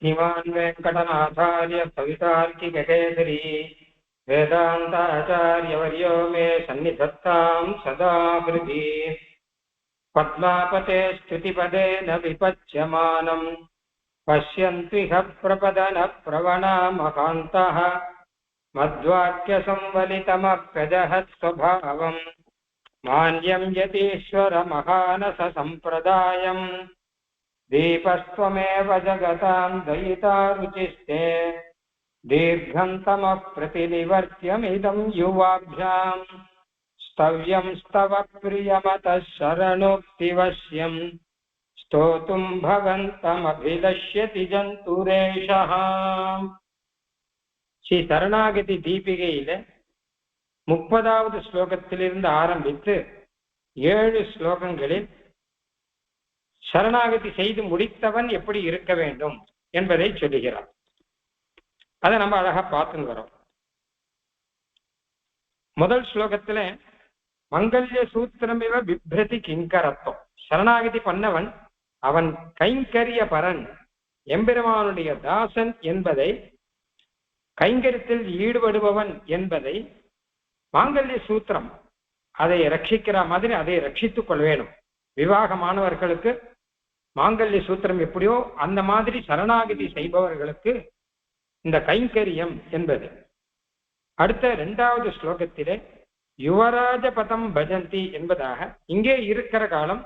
श्रीमान् वेङ्कटनाथार्य कवितार्किककेसरी वेदान्ताचार्यवर्यो मे सन्निधत्तां सदा हृदि। पद्मापते स्तुतिपदेन विपच्यमानम् पश्यन्त्विह प्रपदनप्रवणा महान्तः मध्वाक्यसंवलितमप्रजहत्स्वभावम् मान्यं यतीश्वरमहानससम्प्रदायम् दीपस्त्वमेव जगतां दयिता रुचिस्ते दीर्घं तमः प्रतिनिवर्त्यमिदं युवाभ्याम् स्तव्यं स्तव प्रियमतः शरणोक्तिवश्यम् स्तोतुं भवन्तमभिलष्यति जन्तुरेषः। ஸ்ரீ சரணாகதி தீபிகையில 30வது ஸ்லோகத்திலிருந்து ஆரம்பித்து 7 ஸ்லோகங்களில் சரணாகதி செய்து முடித்தவன் எப்படி இருக்க வேண்டும் என்பதை சொல்லுகிறார். அதை நம்ம அழகா பார்த்துன்னு வரோம். முதல் ஸ்லோகத்துல மங்கல்ய சூத்திரமிவ பிப்ரதி கிங்கரத்துவம். சரணாகதி பண்ணவன் அவன் கைங்கரிய பரன் எம்பெருமானுடைய தாசன் என்பதை, கைங்கரியத்தில் ஈடுபடுபவன் என்பதை மாங்கல்ய சூத்திரம் அதை ரட்சிக்கிற மாதிரி அதை ரட்சித்துக் கொள்ள வேணும். விவாகமானவர்களுக்கு மாங்கல்ய சூத்திரம் எப்படியோ அந்த மாதிரி சரணாகதி செய்பவர்களுக்கு இந்த கைங்கரியம் என்பது. அடுத்த 2வது ஸ்லோகத்திலே யுவராஜ பதம் பஜந்தி என்பதாக, இங்கே இருக்கிற காலம்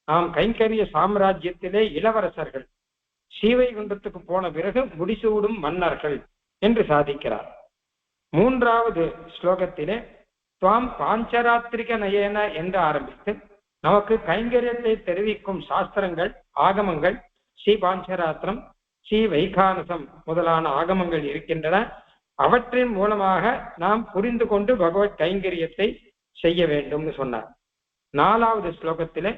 நாம் கைங்கரிய சாம்ராஜ்யத்திலே இளவரசர்கள், ஸ்ரீவைகுண்டத்துக்கு போன பிறகு முடிசூடும் மன்னர்கள் என்று சாதிக்கிறார். 3வது ஸ்லோகத்திலே துவாம் பாஞ்சராத்திரிக நயன என்று ஆரம்பித்து நமக்கு கைங்கரியத்தை தெரிவிக்கும் சாஸ்திரங்கள், ஆகமங்கள், ஸ்ரீ பாஞ்சராத்திரம், ஸ்ரீ வைகானசம் முதலான ஆகமங்கள் இருக்கின்றன. அவற்றின் மூலமாக நாம் புரிந்து கொண்டு பகவத் கைங்கரியத்தை செய்ய வேண்டும்னு சொன்னார். 4வது ஸ்லோகத்திலே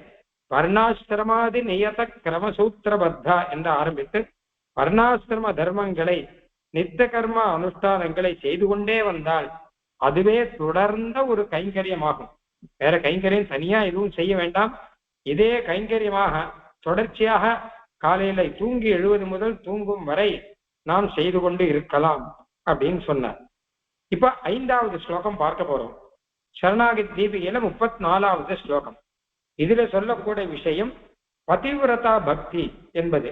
வர்ணாசிரமாதி நியத கிரமசூத்திரபத்தா என்று ஆரம்பித்து வர்ணாசிரம தர்மங்களை, நித்த கர்ம அனுஷ்டானங்களை செய்து கொண்டே வந்தால் அதுவே தொடர்ந்த ஒரு கைங்கரியமாகும். வேற கைங்கரியம் தனியா எதுவும் செய்ய வேண்டாம். இதே கைங்கரியமாக தொடர்ச்சியாக காலையில தூங்கி எழுவது முதல் தூங்கும் வரை நாம் செய்து கொண்டு இருக்கலாம் அப்படின்னு சொன்னார். இப்ப 5வது ஸ்லோகம் பார்க்க போறோம். சரணாகதி தீபிகையில 34வது ஸ்லோகம். இதுல சொல்லக்கூடிய விஷயம் பதிவிரதா பக்தி என்பது.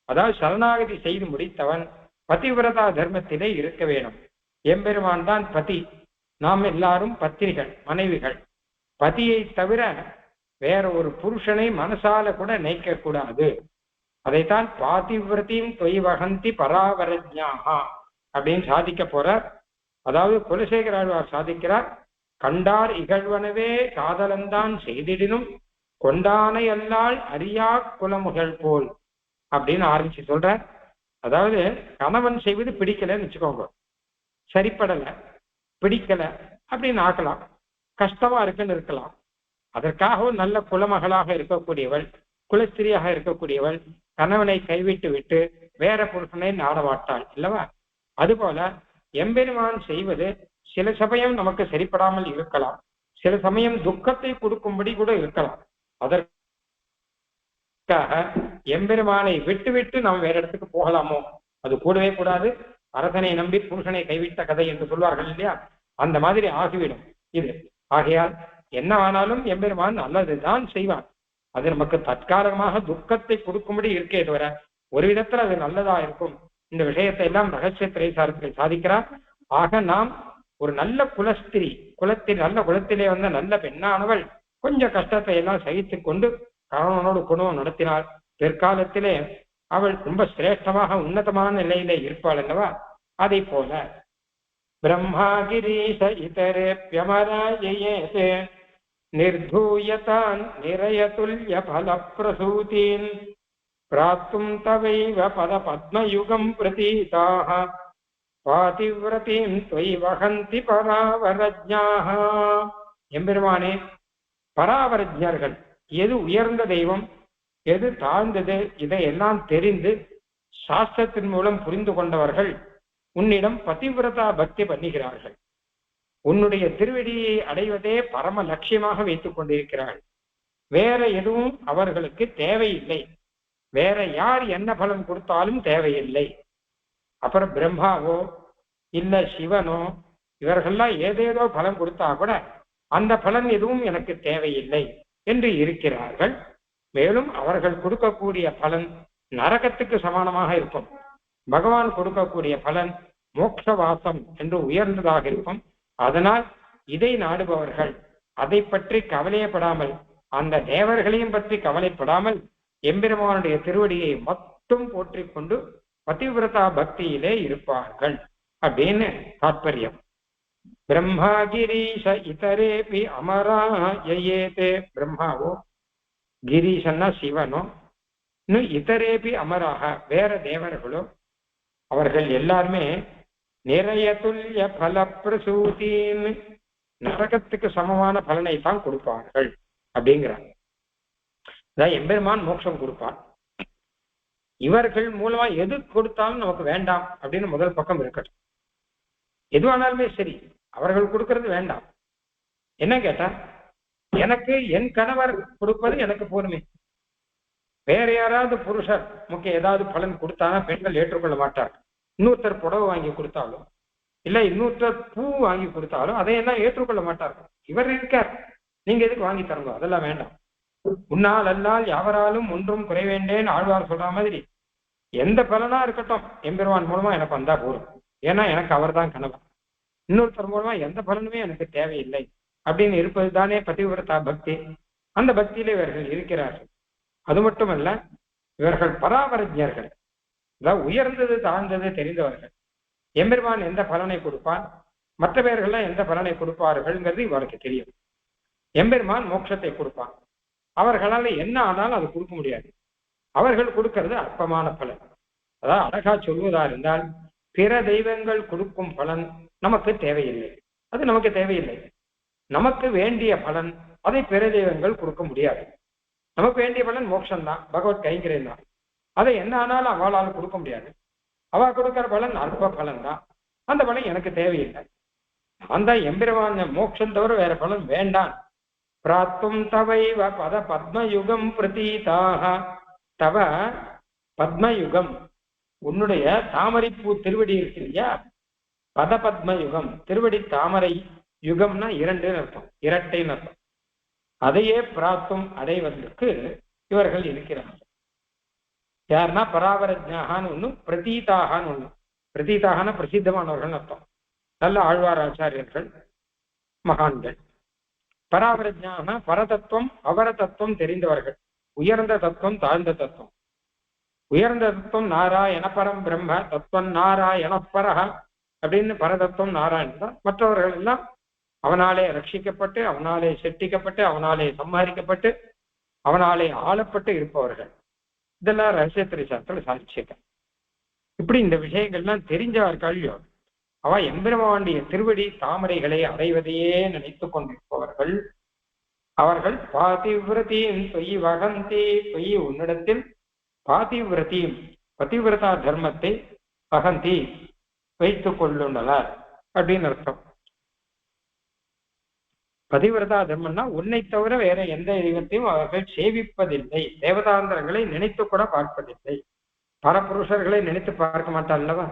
அதாவது சரணாகதி செய்து முடித்தவன் பதிவிரதா தர்மத்திலே இருக்க வேணும். எம்பெருமான் தான் பதி, நாம் எல்லாரும் பத்தினிகள், மனைவிகள். பதியை தவிர வேற ஒரு புருஷனை மனசால கூட நினைக்க கூடாது. அதைத்தான் பாதிவிரதியும் தொய்வகந்தி பராவரஜ்ஞாகா அப்படின்னு சாதிக்க போறார். அதாவது குலசேகர ஆழ்வார் சாதிக்கிறார், கண்டார் இகழ்வனவே காதலந்தான் செய்திடினும் கொண்டானை அல்லால் அறியா குலமுகள் போல் அப்படின்னு ஆரம்பிச்சு சொல்றார். அதாவது கணவன் செய்வது பிடிக்கலன்னு வச்சுக்கோங்க, சரிப்படல, பிடிக்கல அப்படின்னு ஆக்கலாம், கஷ்டமா இருக்குன்னு இருக்கலாம். அதற்காகவும் நல்ல குலமகளாக இருக்கக்கூடியவள், குலஸ்திரியாக இருக்கக்கூடியவள் கணவனை கைவிட்டு விட்டு வேற புருஷனை நாடமாட்டாள் இல்லவா? அதுபோல எம்பெருமான் செய்வது சில சமயம் நமக்கு சரிப்படாமல் இருக்கலாம், சில சமயம் துக்கத்தை கொடுக்கும்படி கூட இருக்கலாம். அதற்காக எம்பெருமானை விட்டு விட்டு நாம் வேற இடத்துக்கு போகலாமோ? அது கூடவே கூடாது. அரசனை நம்பி புருஷனை கைவிட்ட கதை என்று சொல்வார்கள் இல்லையா? அந்த மாதிரி ஆகிவிடும் இது. ஆகையால் என்னவானாலும் எம்பெருமான் நல்லதுதான் செய்வான். அது நமக்கு தற்காலிகமாக துக்கத்தை கொடுக்கும்படி இருக்கே தவிர ஒரு விதத்துல அது நல்லதா இருக்கும். இந்த விஷயத்தை எல்லாம் ரகசிய திரைசாரத்தில் சாதிக்கிறார். ஆக நாம் ஒரு நல்ல குலஸ்திரி, நல்ல குலத்திலே வந்த நல்ல பெண்ணானவள் கொஞ்சம் கஷ்டத்தை எல்லாம் சகித்து கொண்டு கணவனோடு குடும்பம் நடத்தினாள். பிற்காலத்திலே அவள் ரொம்ப சிரேஷ்டமாக உன்னதமான நிலையிலே இருப்பாள் அல்லவா? அதை போல பிரம்மாகிரீஷ இதரேப்யமராயேதே நிர்தூயதான் நிரயதுல்ய பல பிரசூதீன் பிராத்தும் தவைவ பத பத்மயுகம் பிரதீதாக பாதிவிரதீம் தொய் வகந்தி பராவரஜ்ஞாக. எம்பெருமானே, பராவரஜ்ஞர்கள், எது உயர்ந்த தெய்வம், எது தாழ்ந்தது, இதையெல்லாம் தெரிந்து சாஸ்திரத்தின் மூலம் புரிந்து கொண்டவர்கள் உன்னிடம் பதிவிரதா பக்தி பண்ணுகிறார்கள். உன்னுடைய திருவடியை அடைவதே பரம லட்சியமாக வைத்துக் கொண்டிருக்கிறார்கள். வேற எதுவும் அவர்களுக்கு தேவையில்லை. வேற யார் என்ன பலன் கொடுத்தாலும் தேவையில்லை. அப்புறம் பிரம்மாவோ இல்ல சிவனோ இவர்கள்லாம் ஏதேதோ பலன் கொடுத்தா கூட அந்த பலன் எதுவும் எனக்கு தேவையில்லை என்று இருக்கிறார்கள். மேலும் அவர்கள் கொடுக்கக்கூடிய பலன் நரகத்துக்கு சமானமாக இருக்கும். பகவான் கொடுக்கக்கூடிய பலன் மோட்சவாசம் என்று உயர்ந்ததாக இருக்கும். அதனால் இதை நாடுபவர்கள் அதை பற்றி கவலையப்படாமல், அந்த தேவர்களையும் பற்றி கவலைப்படாமல் எம்பெருமானுடைய திருவடியை மட்டும் போற்றிக் கொண்டு பதிவிரதா பக்தியிலே இருப்பார்கள் அப்படின்னு தாற்பயம். பிரம்மா கிரீஷ இதரேபி அமரா யயேதே. பிரம்மாவோ கிரீஷன்னா சிவனோ இன்னும் இதரேபி அமராக வேற தேவர்களோ அவர்கள் எல்லாருமே நிறைய துல்லிய பல பிரசூதின்னு நரகத்துக்கு சமமான பலனை தான் கொடுப்பார்கள் அப்படிங்கிறாங்க. அதான் எம்பெருமான் மோட்சம் கொடுப்பான். இவர்கள் மூலமா எது கொடுத்தாலும் நமக்கு வேண்டாம் அப்படின்னு முதல் பக்கம் இருக்கட்டும். எதுவானாலுமே சரி, அவர்கள் கொடுக்கறது வேண்டாம். என்ன கேட்டா, எனக்கு என் கணவர் கொடுப்பது எனக்கு போதுமே. வேற யாராவது புருஷர் முக்கிய ஏதாவது பலன் கொடுத்தானா பெண்கள் ஏற்றுக்கொள்ள மாட்டார்கள். இன்னொருத்தர் புடவை வாங்கி கொடுத்தாலும் இல்ல இன்னொருத்தர் பூ வாங்கி கொடுத்தாலும் அதையெல்லாம் ஏற்றுக்கொள்ள மாட்டார்கள். இவர் இருக்கார், நீங்க எதுக்கு வாங்கி தரங்க, அதெல்லாம் வேண்டாம். உன்னால் அல்லால் யாவராலும் ஒன்றும் குறைவேண்டேன்னு ஆழ்வார் சொல்ற மாதிரி எந்த பலனா இருக்கட்டும் எம்பெருமான் மூலமா எனக்கு வந்தா போதும். ஏன்னா எனக்கு அவர் தான் கணவன். இன்னொருத்தர் மூலமா எந்த பலனுமே எனக்கு தேவையில்லை அப்படின்னு இருப்பது தானே பதிவிரதா பக்தி. அந்த பக்தியில இவர்கள் இருக்கிறார்கள். அது மட்டுமல்ல, இவர்கள் பராபரஜர்கள், அதாவது உயர்ந்தது தாழ்ந்தது தெரிந்தவர்கள். எம்பெருமான் எந்த பலனை கொடுப்பான், மற்ற பேர்கள்லாம் எந்த பலனை கொடுப்பார்கள்ங்கிறது இவருக்கு தெரியும். எம்பெருமான் மோட்சத்தை கொடுப்பான். அவர்களால் என்ன ஆனாலும் அது கொடுக்க முடியாது. அவர்கள் கொடுக்கிறது அற்பமான பலன். அதாவது அழகா சொல்வதா இருந்தால், பிற தெய்வங்கள் கொடுக்கும் பலன் நமக்கு தேவையில்லை, அது நமக்கு தேவையில்லை. நமக்கு வேண்டிய பலன் அதை பிற தெய்வங்கள் கொடுக்க முடியாது. நமக்கு வேண்டிய பலன் மோட்சம்தான், பகவத் கைங்கரியம் தான். அதை என்ன ஆனாலும் அவளால் கொடுக்க முடியாது. அவ கொடுக்கிற பலன் அற்ப பலன் தான். அந்த பலன் எனக்கு தேவையில்லை. அந்த எம்பெருமான் மோட்சம் தவிர வேற பலன் வேண்டாம். பிராத்தும் தவைவ பத பத்மயுகம் பிரதீதாக. தவ பத்மயுகம், உன்னுடைய தாமரைப்பூ திருவடி இருக்கு இல்லையா, பத பத்மயுகம், திருவடி தாமரை யுகம்னா இரண்டுன்னு அர்த்தம், இரட்டைன்னு அர்த்தம். அதையே பிராத்தும் அடைவதற்கு இவர்கள் இருக்கிறார்கள். யாருன்னா பராவரஜாகான்னு ஒண்ணு, பிரதீதாகான்னு ஒண்ணு. பிரதீதாகனா பிரசித்தமானவர்கள் அர்த்தம். நல்ல ஆழ்வார் ஆச்சாரியர்கள், மகான்கள். பராவரஜாகனா பரதத்துவம் அவர தத்துவம் தெரிந்தவர்கள். உயர்ந்த தத்துவம் தாழ்ந்த தத்துவம். உயர்ந்த தத்துவம் நாராயண பரம் பிரம்ம தத்துவம் நாராயண பரஹ அப்படின்னு பரதத்துவம் நாராயணன் தான். மற்றவர்கள் எல்லாம் அவனாலே ரட்சிக்கப்பட்டு, அவனாலே செட்டிக்கப்பட்டு, அவனாலே சம்ஹரிக்கப்பட்டு, அவனாலே ஆளப்பட்டு இருப்பவர்கள். இதெல்லாம் ரகசியத்திரை சாஸ்திரத்தில் சாதிச்சிருக்க. இப்படி இந்த விஷயங்கள்லாம் தெரிஞ்சவர்கள் அவ எம்பெருமானுடைய திருவடி தாமரைகளை அடைவதையே நினைத்து கொண்டிருப்பவர்கள். அவர்கள் பாதிவிரதியும் தொய் வகந்தி, தொய் உன்னிடத்தில் பாதிவிரதியும் பதிவிரதா தர்மத்தை வகந்தி வைத்துக் கொள்ளுள்ளனர் அப்படின்னு அர்த்தம். பதிவிரதா தர்மம்னா உன்னை தவிர வேற எந்த தெய்வத்தையும் அவர்கள் சேவிப்பதில்லை, தேவதாந்திரங்களை நினைத்து கூட பார்ப்பதில்லை, பரபுருஷர்களை நினைத்து பார்க்க மாட்டாள் அல்லவா,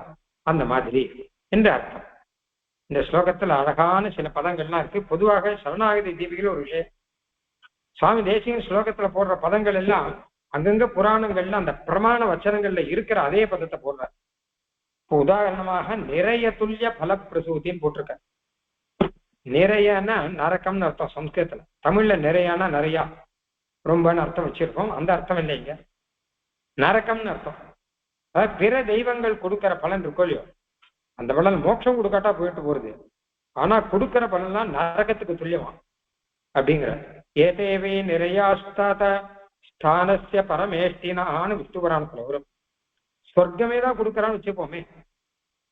அந்த மாதிரி என்று அர்த்தம். இந்த ஸ்லோகத்துல அழகான சில பதங்கள்லாம் இருக்கு. பொதுவாக சரணாகதி தீபிகள் ஒரு விஷயம். சுவாமி தேசிகன் ஸ்லோகத்துல போடுற பதங்கள் எல்லாம் அங்கங்க புராணங்கள்ல அந்த பிரமாண வச்சனங்கள்ல இருக்கிற அதே பதத்தை போடுற. இப்போ உதாரணமாக நிறைய துல்லிய பல பிரசூதின்னு போட்டிருக்க. நிறையன்னா நரக்கம்னு அர்த்தம் சம்ஸ்கிருதத்துல. தமிழ்ல நிறையானா நிறையா ரொம்பன்னு அர்த்தம் வச்சிருக்கோம். அந்த அர்த்தம் இல்லைங்க, நரக்கம்னு அர்த்தம். அதாவது பிற தெய்வங்கள் கொடுக்கிற பலன் இருக்கோ இல்லையோ, அந்த பலன் மோட்சம் கொடுக்காட்டா போயிட்டு போறது, ஆனா கொடுக்கிற பலன்லாம் நரகத்துக்கு துல்லியமா அப்படிங்கிற. ஏதேவே நிறையாஸ்தாத ஸ்தானசிய பரமேஷ்டினான்னு விஷ்ணு புராணத்துல வரும். சொர்க்கமே தான் கொடுக்கறான்னு வச்சுப்போமே,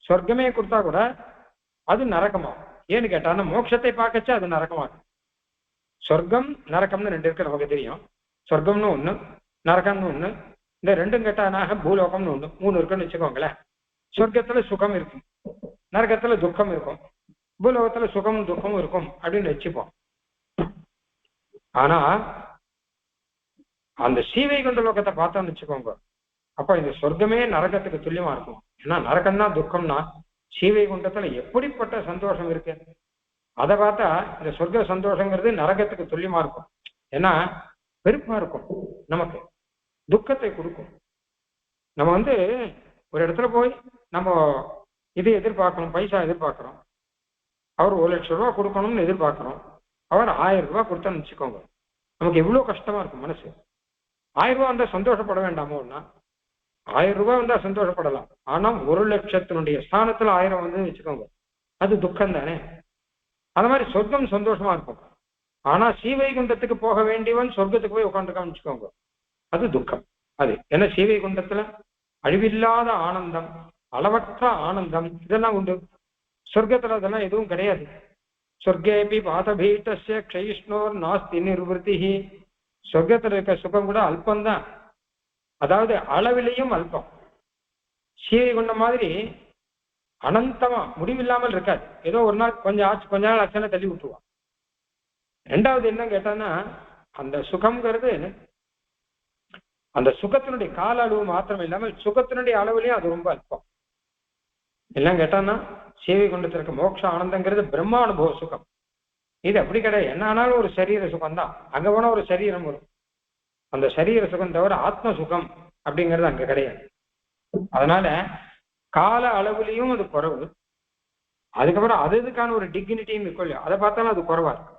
சொர்க்கமே கொடுத்தா கூட அது நரகமாகும். ஏன்னு கேட்டான்னா மோட்சத்தை பார்க்கச்சா அது நரகமாகும். சொர்க்கம் நரகம்னு ரெண்டு இருக்கு, நமக்கு தெரியும். சொர்க்கம்னு ஒண்ணு, நரகம்னு ஒண்ணு. இந்த ரெண்டும் கேட்டானாக பூலோகம்னு ஒண்ணு, மூணு இருக்குன்னு வச்சுக்கோங்களேன். சொர்க்கத்துல சுகம் இருக்கும், நரகத்துல துக்கம் இருக்கும், பூலோகத்துல சுகமும் துக்கமும் இருக்கும் அப்படின்னு வச்சுப்போம். ஆனா அந்த சீவைகுண்ட லோகத்தை பார்த்தோம்னு வச்சுக்கோங்க, அப்ப இந்த சொர்க்கமே நரகத்துக்கு துல்லியமா இருக்கும். ஏன்னா நரகம்னா துக்கம்னா சீவைகுண்டத்துல எப்படிப்பட்ட சந்தோஷம் இருக்கு. அதை பார்த்தா இந்த சொர்க்க சந்தோஷங்கிறது நரகத்துக்கு துல்லியமா இருக்கும். ஏன்னா வெறுப்பா இருக்கும், நமக்கு துக்கத்தை கொடுக்கும். நம்ம ஒரு இடத்துல போய் நம்ம இது எதிர்பார்க்கணும், பைசா எதிர்பார்க்கிறோம், அவர் 1,00,000 ரூபாய் கொடுக்கணும்னு எதிர்பார்க்கிறோம், அவர் 1000 ரூபாய் கொடுத்தான்னு வச்சுக்கோங்க, நமக்கு எவ்வளவு கஷ்டமா இருக்கும் மனசு. 1000 ரூபாய் வந்தா சந்தோஷப்பட வேண்டாமோன்னா, 1000 ரூபாய் வந்தா சந்தோஷப்படலாம். ஆனா 1,00,000 ஸ்தானத்துல 1000 வந்து வச்சுக்கோங்க, அது துக்கம் தானே. அது மாதிரி சொர்க்கம் சந்தோஷமா இருக்கும். ஆனா ஸ்ரீவைகுண்டத்துக்கு போக வேண்டியவன் சொர்க்கத்துக்கு போய் உட்காந்துருக்கான்னு வச்சுக்கோங்க, அது துக்கம். அது ஏன்னா ஸ்ரீவைகுண்டத்துல அழிவில்லாத ஆனந்தம், அளவற்ற ஆனந்தம் இதெல்லாம் உண்டு. சொர்க்கத்துல அதெல்லாம் எதுவும் கிடையாது. சொர்க்கேபி பாதபீட்டஸ்ய க்ஷயிஷ்ணோர் நாஸ்தி நிர்வൃத்தி. சொர்க்கத்துல இருக்க சுகம் கூட அல்பம்தான், அதாவது அளவிலையும் அல்பம். ஸ்ரீவைகுண்டம் மாதிரி அனந்தமா முடிவில்லாமல் இருக்காது. ஏதோ ஒரு நாள் கொஞ்ச நாள் அச்சனை தள்ளி விட்டுருவான். ரெண்டாவது என்ன கேட்டான்னா, அந்த சுகம்ங்கிறது அந்த சுகத்தினுடைய கால அளவு மாத்திரம் இல்லாமல் சுகத்தினுடைய அளவுலையும் அது ரொம்ப அல்பம். எல்லாம் கேட்டான்னா ஸ்ரீவைகுண்டத்தில் இருக்க மோட்ச ஆனந்தங்கிறது பிரம்மானுபவ சுகம். இது அப்படி கிடையாது. என்ன ஆனாலும் ஒரு சரீர சுகம் தான். அங்க போனா ஒரு சரீரம் வரும், அந்த சரீர சுகம் தவிர ஆத்ம சுகம் அப்படிங்கிறது அங்க கிடையாது. அதனால கால அளவுலையும் அது குறைவு. அதுக்கப்புறம் அதுக்கான ஒரு டிக்னிட்டின்னு இருக்கும் இல்லையா, அதை பார்த்தாலும் அது குறைவா இருக்கு.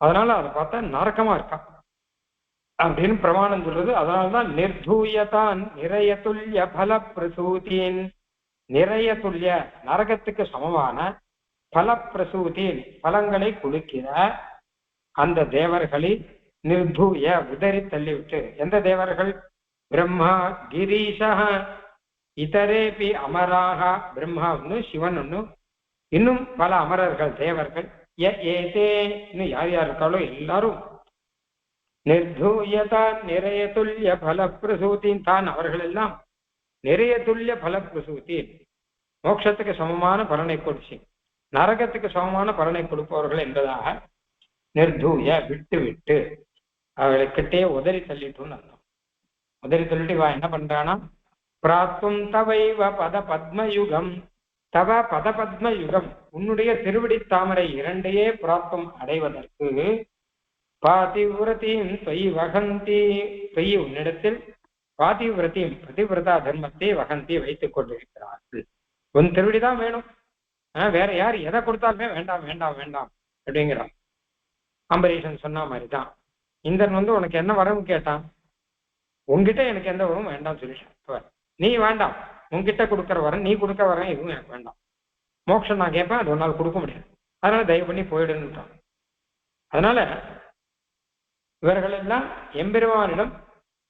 அதனால அதை பார்த்தா நரக்கமா இருக்கா அப்படின்னு பிரமாணம் சொல்றது. அதனாலதான் நிர்தூயதான் நிறைய துல்லிய பல பிரசூதியின், நிறைய துல்லிய நரகத்துக்கு சமமான பல பிரசூதியின் பலங்களை கொடுக்கிற அந்த தேவர்களை நிர்தூய உதறி தள்ளிவிட்டு. எந்த தேவர்கள்? பிரம்மா கிரீஷா இதரேபி அமராக. பிரம்மா ஒண்ணு, சிவன் ஒண்ணு, இன்னும் பல அமரர்கள் தேவர்கள். இன்னும் யார் யார் இருக்காளோ எல்லாரும் நிர்தூயதான் நிறைய துல்லிய பல பிரசூத்தின் தான். அவர்கள் எல்லாம் நிறைய துல்லிய பல பிரசூத்தி, மோட்சத்துக்கு சமமான பலனை கொடுச்சு நரகத்துக்கு சமமான பலனை கொடுப்பவர்கள் என்பதாக நிர்தூய விட்டு விட்டு அவர்களுக்கிட்டே உதறி தள்ளிட்டுன்னு அர்த்தம். உதறி தள்ளிட்டு இவா என்ன பண்றானா, பிராத்தும் தவைவ பத பத்மயுகம், தவ பத பத்மயுகம், உன்னுடைய திருவிடி தாமரை இரண்டையே பிராப்தம் அடைவதற்கு பாதிவிரதியும் தொய் வகந்தி, தொய் உன்னிடத்தில் பாதிவிரதியும் பதிவிரதா தர்மத்தை வகந்தி வைத்துக் கொண்டிருக்கிறார்கள். உன் திருவிடிதான் வேணும், வேற யார் எதை கொடுத்தாலுமே வேண்டாம் வேண்டாம் வேண்டாம் அப்படிங்கிறான். அம்பரீஷன் சொன்ன மாதிரிதான் இந்திரன் உனக்கு என்ன வரவு கேட்டான், உங்ககிட்ட எனக்கு எந்த வரவும் வேண்டாம் சொல்லிட்டான். நீ வேண்டாம், உங்ககிட்ட கொடுக்குற வரேன், நீ கொடுக்க வரேன் எதுவும் எனக்கு வேண்டாம். மோட்சம் நான் கேட்பேன், அது ஒரு நாள் கொடுக்க முடியாது, அதனால தயவு பண்ணி போயிடுன்னுட்டான். அதனால இவர்கள் எல்லாம் எம்பெருமானிடம்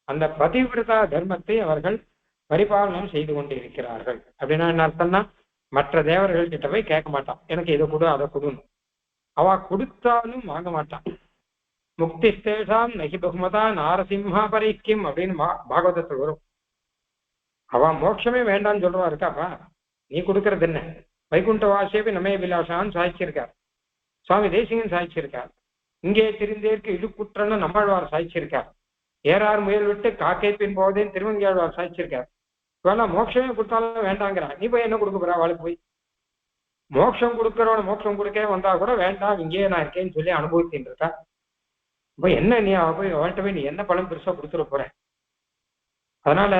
அந்த பதிவிரதா தர்மத்தை அவர்கள் பரிபாலனம் செய்து கொண்டு இருக்கிறார்கள். அப்படின்னா என்ன அர்த்தம்னா, மற்ற தேவர்கள் கிட்ட போய் கேட்க மாட்டான், எனக்கு இதை கொடு அதை கொடுன்னு. அவ கொடுத்தாலும் வாங்க மாட்டான். முக்திஸ்தேஷாம் நகி பகுமதா நாரசிம்ஹா பரிக்கிம் அப்படின்னு பாகவதத்தில் வரும். அவ மோட்சமே வேண்டான்னு சொல்றவா இருக்காப்பா, நீ கொடுக்கறது என்ன? வைகுண்ட வாசேபி நமே விலாசான்னு சாதிச்சிருக்கார், சுவாமி தேசிகன் சாதிச்சிருக்கார், இங்கே தெரிந்தேற்கு இடுக்குற்றன்னு நம்மாழ்வார் சாதிச்சிருக்கார், ஏறார் முயல் விட்டு காக்கை பின் போவதேன்னு திருவங்கியாழ்வார் சாதிச்சிருக்கார். இவெல்லாம் மோட்சமே கொடுத்தாலும் வேண்டாங்கிறா, நீ போய் என்ன கொடுக்க போறா? அவளுக்கு போய் மோட்சம் கொடுக்கறவன மோட்சம் கொடுக்க வந்தா கூட வேண்டாம், இங்கேயே நான் இருக்கேன்னு சொல்லி அனுபவிச்சுட்டு இருக்கா. இப்போ என்ன நீ போய் அவன்கிட்ட போய் நீ என்ன பலம் பெருசா கொடுத்துட போற? அதனால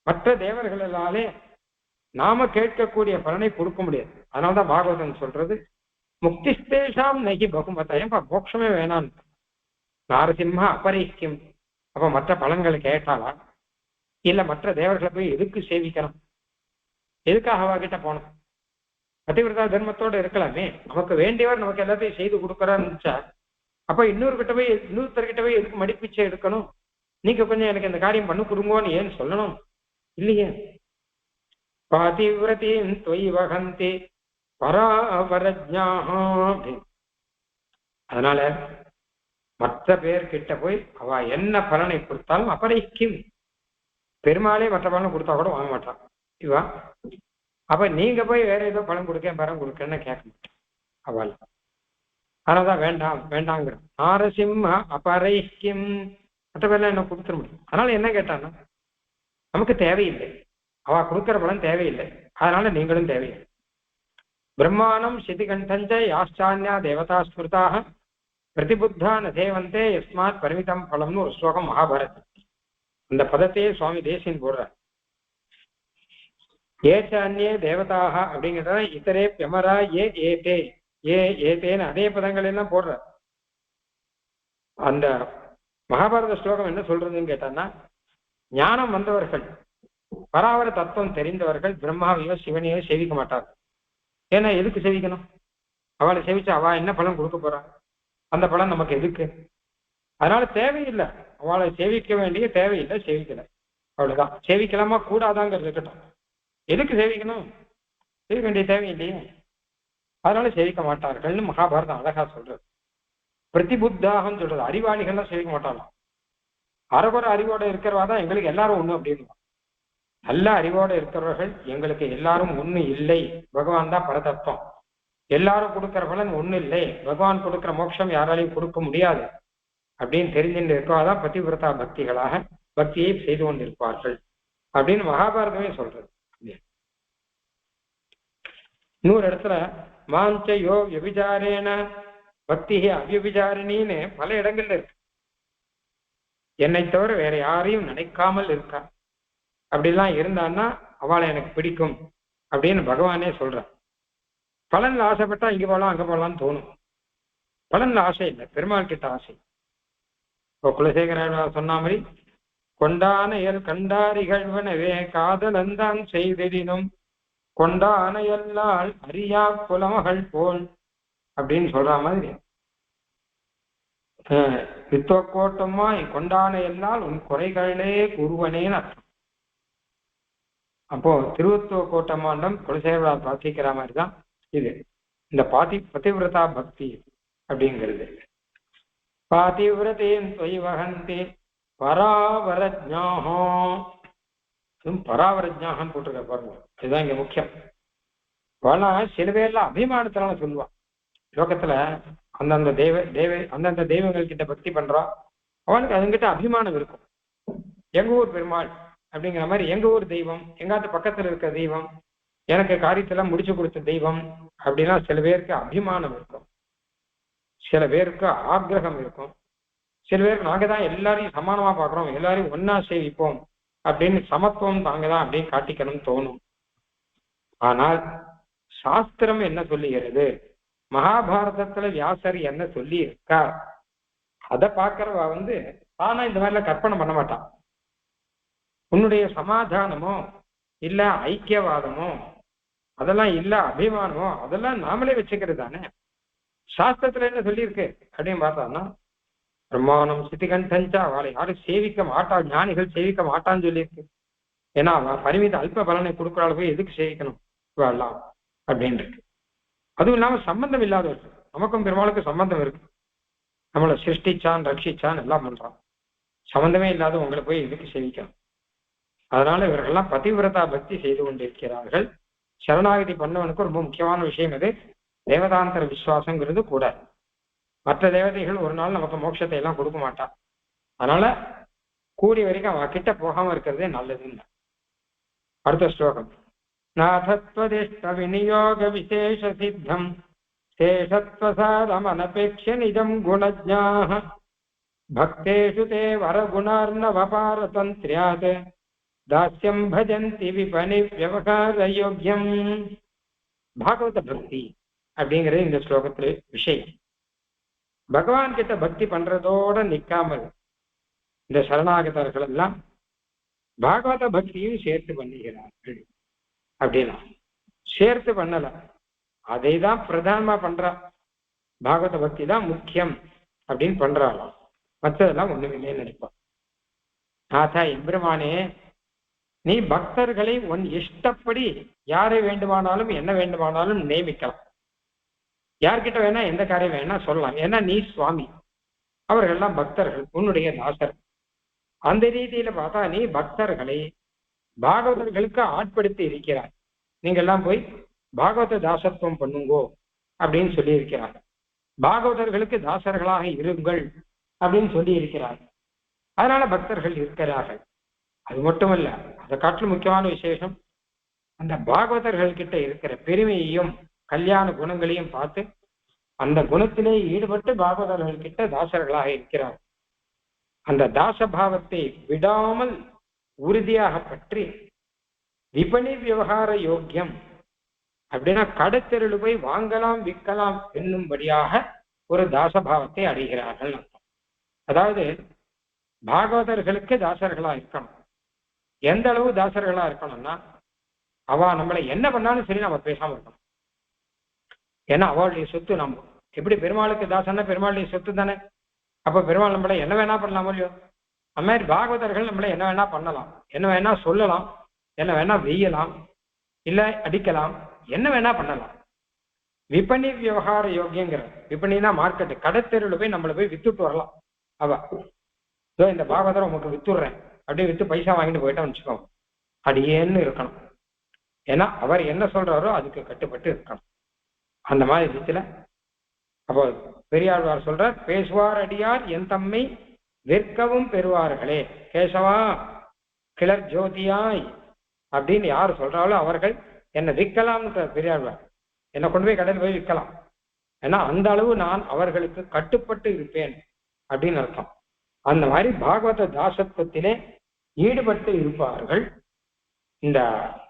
மற்ற தேவர்களாலே நாம கேட்கக்கூடிய பலனை கொடுக்க முடியாது. அதனால்தான் பாகவதன் சொல்றது முக்திஸ்தேஷாம் நகி பகுமதயம், மோட்சமே வேணான். நாரசிம்ஹா அபரிக்கியம், அப்ப மற்ற பலன்களை கேட்டாளா? இல்ல மற்ற தேவர்களை போய் எதுக்கு சேவிக்கணும்? எதுக்காக அவ கிட்ட போனோம்? பதிவிரதா தர்மத்தோடு இருக்கலாமே. நமக்கு வேண்டியவர் நமக்கு எல்லாத்தையும் செய்து கொடுக்கறான்னு அப்ப இன்னொருத்தர்கிட்ட போய் எதுக்கு மடிப்பிச்சை எடுக்கணும்? நீங்க கொஞ்சம் எனக்கு இந்த காரியம் பண்ணு கொடுங்கோன்னு ஏன்னு சொல்லணும்? இல்லையே. பாதிவிரதியும் தொய் வகந்தி பராவரஜ்ஞாஹா. அதனால மற்ற பேர்கிட்ட போய் அவ என்ன பலனை கொடுத்தாலும் அபரைக்கும், பெருமாளே மற்ற பலனை கொடுத்தா கூட வாங்க மாட்டான் இவா. அப்ப நீங்க போய் வேற ஏதோ பலன் பரம் கொடுக்கன்னு கேட்க மாட்டேன் அவள். அதனாலதான் வேண்டாம் வேண்டாங்கிற. நாரசிம்ம அபரைக்கும், மற்ற பேர்லாம் என்ன கொடுத்துட முடியும். அதனால என்ன கேட்டான்னா, நமக்கு தேவையில்லை, அவ கொடுக்கிற பலன் தேவையில்லை, அதனால நீங்களும் தேவையில்லை. பிரம்மாணம் சிதிகண்டஞ்ச யாஷ்டான்யா தேவதா ஸ்மிருதாக பிரதிபுத்தா நதேவந்தே யஸ்மாத் பரிமிதம் பலம்னு ஒரு ஸ்லோகம் மகாபாரத். அந்த பதத்தையே சுவாமி தேசியன் போடுறார். ஏச்ச அந்நே தேவதாக அப்படிங்கிறத இத்தரே பியமரா ஏதே ஏதேன்னு அதே பதங்கள் எல்லாம் போடுறார். அந்த மகாபாரத ஸ்லோகம் என்ன சொல்றதுன்னு கேட்டான்னா, ஞானம் வந்தவர்கள், பராவர தத்துவம் தெரிந்தவர்கள் பிரம்மாவையோ சிவனையோ சேவிக்க மாட்டார்கள். ஏன்னா எதுக்கு சேவிக்கணும்? அவளை சேவிச்சு அவ என்ன பலன் கொடுக்க போறா? அந்த பலன் நமக்கு எதுக்கு? அதனால தேவையில்லை, அவளை சேவிக்க வேண்டிய தேவையில்லை, சேவிக்கல, அவ்வளவுதான். சேவிக்கலாமா கூடாதாங்கிறது இருக்கட்டும், எதுக்கு சேவிக்கணும்? சேவிக்க வேண்டிய தேவையில்லையே, அதனால சேவிக்க மாட்டார்கள்னு மகாபாரதம் அழகா சொல்றது. பிரதிபுத்தாகன்னு சொல்றது, அறிவாளிகள்லாம் சேவிக்க மாட்டாங்களாம். அறகுறை அறிவோட இருக்கிறவா தான் எங்களுக்கு எல்லாரும் ஒண்ணு அப்படின்னு. நல்ல அறிவோட இருக்கிறவர்கள் எங்களுக்கு எல்லாரும் ஒண்ணு இல்லை, பகவான் தான் பரதத்துவம், எல்லாரும் கொடுக்கிற பலன் ஒண்ணு இல்லை, பகவான் கொடுக்கிற மோட்சம் யாராலையும் கொடுக்க முடியாது அப்படின்னு தெரிஞ்சுட்டு இருக்கவாதான் பதிவிரதா பக்திகளாக பக்தியை செய்து கொண்டிருப்பார்கள் அப்படின்னு மகாபாரதமே சொல்றது. இன்னொரு இடத்துல மாஞ்சயோ விபிச்சாரேன பக்தி அவ்யபிச்சாரணின்னு பல இடங்கள்ல இருக்கு. என்னை தவிர வேற யாரையும் நினைக்காமல் இருக்கா, அப்படிலாம் இருந்தான்னா அவளை எனக்கு பிடிக்கும் அப்படின்னு பகவானே சொல்றான். பலன்ல ஆசைப்பட்டா இங்க போகலாம் அங்க போகலாம்னு தோணும், பலன்ல ஆசை இல்லை, பெருமாள் கிட்ட ஆசை. இப்போ குலசேகர சொன்ன மாதிரி கொண்டான எல் கண்டாரிகழ்வனவே காதலந்தான் செய்திடினும் கொண்டான எல்லால் அறியா குலமகள் போல் அப்படின்னு சொல்ற மாதிரி வித்தோக்கோட்டமாய் கொண்டான எல்லால் உன் குறைகளே குருவனேன்னு அர்த்தம். அப்போ திருவத்துவ கோட்டமாண்டம் குலசேகரா பிரார்த்திக்கிற மாதிரிதான் இது இந்த பதிவிரதா பக்தி அப்படிங்கிறது. பாதிவிரதேன் தொய்வகந்தே பராவரஜ்ஞாஹம், பராவரஜ்ஞாகன்னு போட்டிருக்க பாருங்க, இதுதான் இங்க முக்கியம். ஆனா சில பேர்லாம் அபிமானத்தினால சொல்லுவான், லோகத்துல அந்தந்த அந்தந்த தெய்வங்கள் கிட்ட பக்தி பண்றான், அவனுக்கு அதுங்கிட்ட அபிமானம் இருக்கும். எங்க ஊர் பெருமாள் அப்படிங்கிற மாதிரி, எங்க ஊர் தெய்வம், எங்காத்து பக்கத்துல இருக்க தெய்வம், எனக்கு காரியத்தெல்லாம் முடிச்சு கொடுத்த தெய்வம் அப்படின்னா சில பேருக்கு அபிமானம் இருக்கும், சில பேருக்கு ஆக்ரகம் இருக்கும், சில பேருக்கு நாங்க தான் எல்லாரையும் சமானமா பாக்குறோம், எல்லாரையும் ஒன்னா சேவிப்போம் அப்படின்னு சமத்துவம் தாங்க தான் அப்படின்னு காட்டிக்கணும்னு தோணும். ஆனால் சாஸ்திரம் என்ன சொல்லுகிறது, மகாபாரதத்துல வியாசர் என்ன சொல்லி இருக்கா, அதை பாக்குறவா தானா இந்த மாதிரிலாம் கற்பனை பண்ண மாட்டான். உன்னுடைய சமாதானமோ இல்ல ஐக்கியவாதமோ அதெல்லாம் இல்ல, அபிமானமோ அதெல்லாம் நாமளே வச்சுக்கிறது தானே. சாஸ்திரத்துல என்ன சொல்லியிருக்கு அப்படின்னு பார்த்தான்னா, பிரம்மாணம் சித்திகண்டஞ்சா அவளை யாரும் சேவிக்க மாட்டா, ஞானிகள் சேவிக்க மாட்டான்னு சொல்லியிருக்கு. ஏன்னா அவன் பரிமித அல்ப பலனை கொடுக்குற அளவுக்கு எதுக்கு சேவிக்கணும் வாழலாம் அப்படின்னு இருக்கு. அதுவும் இல்லாம சம்பந்தம் இல்லாதவர்கள், நமக்கும் பெருமாளுக்கும் சம்பந்தம் இருக்கு, நம்மளை சிருஷ்டிச்சான் ரட்சிச்சான் எல்லாம் பண்றான், சம்பந்தமே இல்லாத உங்களை போய் எதுக்கு சேவிக்கணும். அதனால இவர்கள்லாம் பதிவிரதா பக்தி செய்து கொண்டிருக்கிறார்கள். சரணாகதி பண்ணவனுக்கு ரொம்ப முக்கியமான விஷயம் இது தேவதாந்தர விசுவாசங்கிறது கூட. மற்ற தேவதைகள் ஒரு நாள் நமக்கு மோட்சத்தை எல்லாம் கொடுக்க மாட்டான், அதனால கூடிய வரைக்கும் அவ கிட்ட போகாம இருக்கிறதே நல்லதுன்னு. அடுத்த ஸ்லோகம், நாதத்வதிஷ்ட விநியோக விசேஷ சித்தம் சேஷத்வசாரம் அனபேட்ச நிஜம் குணஜ்ஞாஹ பக்தேஷு தே வரகுணார்ணவபாரதந்த்ர்யாத் தாஸ்யம் பஜந்தி விபனி வியவகார யோக்யம். பாகவத பக்தி அப்படிங்கிறது இந்த ஸ்லோகத்துல விஷயம். பகவான் கிட்ட பக்தி பண்றதோட நிக்காமல் இந்த சரணாகதர்கள் எல்லாம் பாகவத பக்தியும் சேர்த்து பண்ணுகிறார்கள். அப்படின்னா சேர்த்து பண்ணல, அதை தான் பிரதானமா பண்றா, பாகவத பக்தி தான் முக்கியம் அப்படின்னு பண்றாளாம், மற்றதெல்லாம் ஒண்ணுமில்லைன்னு நினைப்பான். நாதா எம்பெருமானே, நீ பக்தர்களை உன் இஷ்டப்படி யாரை வேண்டுமானாலும் என்ன வேண்டுமானாலும் நியமிக்கலாம், யார்கிட்ட வேணா எந்த காரியம் வேணா சொல்லலாம், ஏன்னா நீ சுவாமி, அவர்கள்லாம் பக்தர்கள், உன்னுடைய தாசர். அந்த ரீதியில பார்த்தா நீ பக்தர்களை பாகவதர்களுக்கு ஆட்படுத்தி இருக்கிறார். நீங்க எல்லாம் போய் பாகவத தாசத்துவம் பண்ணுங்கோ அப்படின்னு சொல்லி இருக்கிறார். பாகவதர்களுக்கு தாசர்களாக இருங்கள் அப்படின்னு சொல்லி இருக்கிறார். அதனால பக்தர்கள் இருக்கிறார்கள். அது மட்டுமல்ல, அதை காட்டிலும் முக்கியமான விசேஷம், அந்த பாகவதர்கள் கிட்ட இருக்கிற பெருமையையும் கல்யாண குணங்களையும் பார்த்து அந்த குணத்திலே ஈடுபட்டு பாகவதர்கள் கிட்ட தாசர்களாக இருக்கிறார். அந்த தாசபாவத்தை விடாமல் உறுதியாக பற்றி விபணி விவகார யோக்கியம் அப்படின்னா கடைத்தெருள் போய் வாங்கலாம் விற்கலாம் என்னும்படியாக ஒரு தாசபாவத்தை அடைகிறார்கள். அதாவது பாகவதர்களுக்கு தாசர்களா இருக்கணும். எந்த அளவு தாசர்களா இருக்கணும்னா, அவ நம்மளை என்ன பண்ணாலும் சரி நம்ம பேசாம இருக்கணும். ஏன்னா அவளுடைய சொத்து நம்ம. எப்படி பெருமாளுக்கு தாசன்னா பெருமாளுடைய சொத்து தானே. அப்ப பெருமாள் நம்மளை என்ன வேணா பண்ணலாமோ இல்லையோ, அந்த மாதிரி பாகவதர்கள் நம்மளை என்ன வேணா பண்ணலாம், என்ன வேணா சொல்லலாம், என்ன வேணா வெய்யலாம், இல்ல அடிக்கலாம், என்ன வேணா பண்ணலாம். விபணி விவகார யோகியங்கிற, விபணினா மார்க்கெட்டு, கடைத்தெருவில் போய் நம்மளை போய் வித்துட்டு வரலாம். அவ இந்த பாகவதரை உங்களுக்கு வித்துடுறேன் அப்படியே வித்து பைசா வாங்கிட்டு போயிட்டோம்னு வச்சுக்கோங்க, அடியேன்னு இருக்கணும். ஏன்னா அவர் என்ன சொல்றாரோ அதுக்கு கட்டுப்பட்டு இருக்கணும். அந்த மாதிரி விதத்துல அப்போ பெரியாழ்வார் சொல்றார், பேசுவார் அடியார் என் தம்மை விற்கவும் பெறுவார்களே கேசவா கிளர் ஜோதியாய் அப்படின்னு யார் சொல்றாலோ அவர்கள் என்னை விற்கலாம்ன்ற பெரியாழ்வார். என்னை கொண்டு போய் கடையில் போய் விற்கலாம், ஏன்னா அந்த அளவு நான் அவர்களுக்கு கட்டுப்பட்டு இருப்பேன் அப்படின்னு அர்த்தம். அந்த மாதிரி பாகவத தாசத்துவத்திலே ஈடுபட்டு இருப்பார்கள் இந்த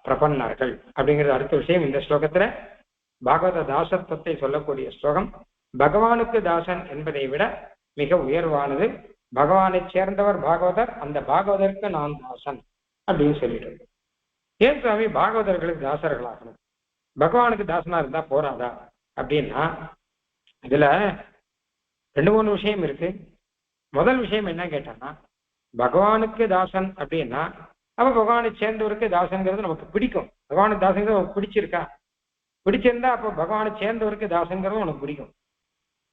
பிரபன்னர்கள் அப்படிங்கிறது அடுத்த விஷயம். இந்த ஸ்லோகத்துல பாகவத தாசத்துவத்தை சொல்லக்கூடிய ஸ்லோகம் பகவானுக்கு தாசன் என்பதை விட மிக உயர்வானது. பகவானை சேர்ந்தவர் பாகவதர், அந்த பாகவதற்கு நான் தாசன் அப்படின்னு சொல்லிட்டு. ஏன் சுவாமி பாகவதர்களுக்கு தாசர்களாகணும், பகவானுக்கு தாசனா இருந்தா போறாதா அப்படின்னா, இதுல 2-3 விஷயம் இருக்கு. முதல் விஷயம் என்ன கேட்டான்னா, பகவானுக்கு தாசன் அப்படின்னா அப்ப பகவானை சேர்ந்தவருக்கு தாசன்கிறது நமக்கு பிடிக்கும். பகவானுக்கு தாசங்கிறது நமக்கு பிடிச்சிருக்கா, பிடிச்சிருந்தா அப்போ பகவானை சேர்ந்தவருக்கு தாசங்கிறது உனக்கு பிடிக்கும்.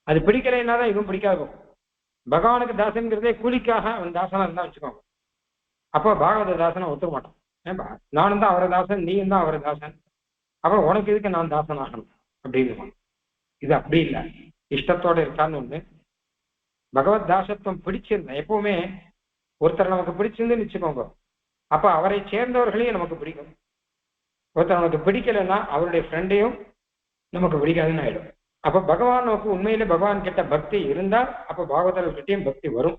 அது பிடிக்கலைன்னா தான் இதுவும் பிடிக்காது. பகவானுக்கு தாசன்கிறதே கூலிக்காக அவன் தாசனா இருந்தா வச்சுக்கோங்க, அப்போ பாகவத தாசனை ஒத்துக்க மாட்டான். ஏன்பா நானும் தான் அவரை தாசன், நீயும் தான் அவரை தாசன், அப்புறம் உனக்கு இதுக்கு நான் தாசன் ஆகணும் அப்படின்னு. இது அப்படி இல்லை, இஷ்டத்தோட இருக்கான்னு ஒண்ணு. பகவத் தாசத்துவம் பிடிச்சிருந்தேன், எப்பவுமே ஒருத்தர் நமக்கு பிடிச்சிருந்துன்னு வச்சுக்கோங்க, அப்ப அவரை சேர்ந்தவர்களையும் நமக்கு பிடிக்கும். ஒருத்தர் நமக்கு பிடிக்கலைன்னா அவருடைய ஃப்ரெண்டையும் நமக்கு பிடிக்காதுன்னு ஆயிடும். அப்ப பகவான் நமக்கு உண்மையிலே பகவான் கிட்ட பக்தி இருந்தால் அப்ப பாகவதர்கிட்டையும் பக்தி வரும்.